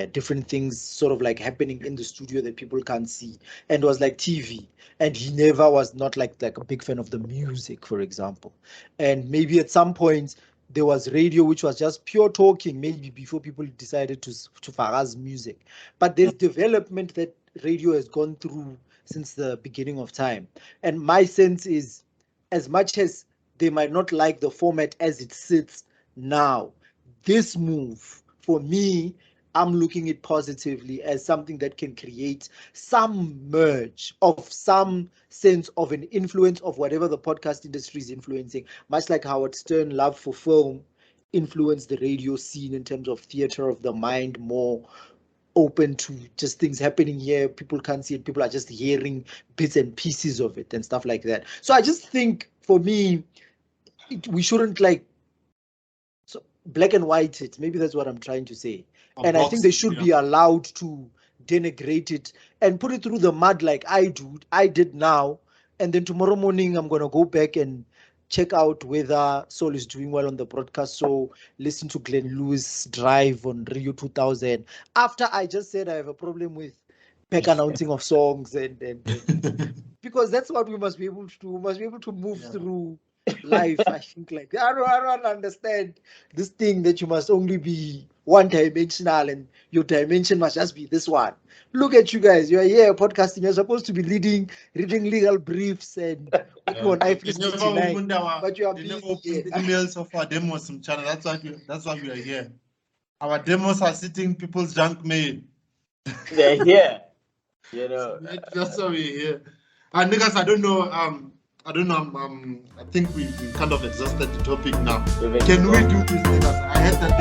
S4: different things sort of like happening in the studio that people can't see. And it was like TV. And he never was not like a big fan of the music, for example. And maybe at some point there was radio, which was just pure talking, maybe before people decided to faraz music. But there's development that radio has gone through since the beginning of time. And my sense is, as much as they might not like the format as it sits now, this move, for me, I'm looking at positively as something that can create some merge of some sense of an influence of whatever the podcast industry is influencing, much like Howard Stern love for film influenced the radio scene in terms of theater of the mind, more open to just things happening here. People can't see it. People are just hearing bits and pieces of it and stuff like that. So I just think, for me, we shouldn't like black and white it. Maybe that's what I'm trying to say. And I think they should be allowed to denigrate it and put it through the mud like I did now. And then tomorrow morning, I'm going to go back and check out whether Soul is doing well on the broadcast. So listen to Glenn Lewis Drive on Radio 2000. After I just said I have a problem with back announcing of songs and because that's what we must be able to do. We must be able to move through life. I think like I don't understand this thing that you must only be one-dimensional and your dimension must just be this one. Look at you guys. You are here podcasting. You're supposed to be reading legal briefs and working on IFRS 29. But you are
S3: they never
S4: busy.
S3: opened emails of our demos channel. That's why we are here. Our demos are sitting in people's junk mail.
S2: They're here. You know.
S3: That's why we're here. And niggas, I don't know. I think we kind of exhausted the topic now. Can we do this, niggas? I heard that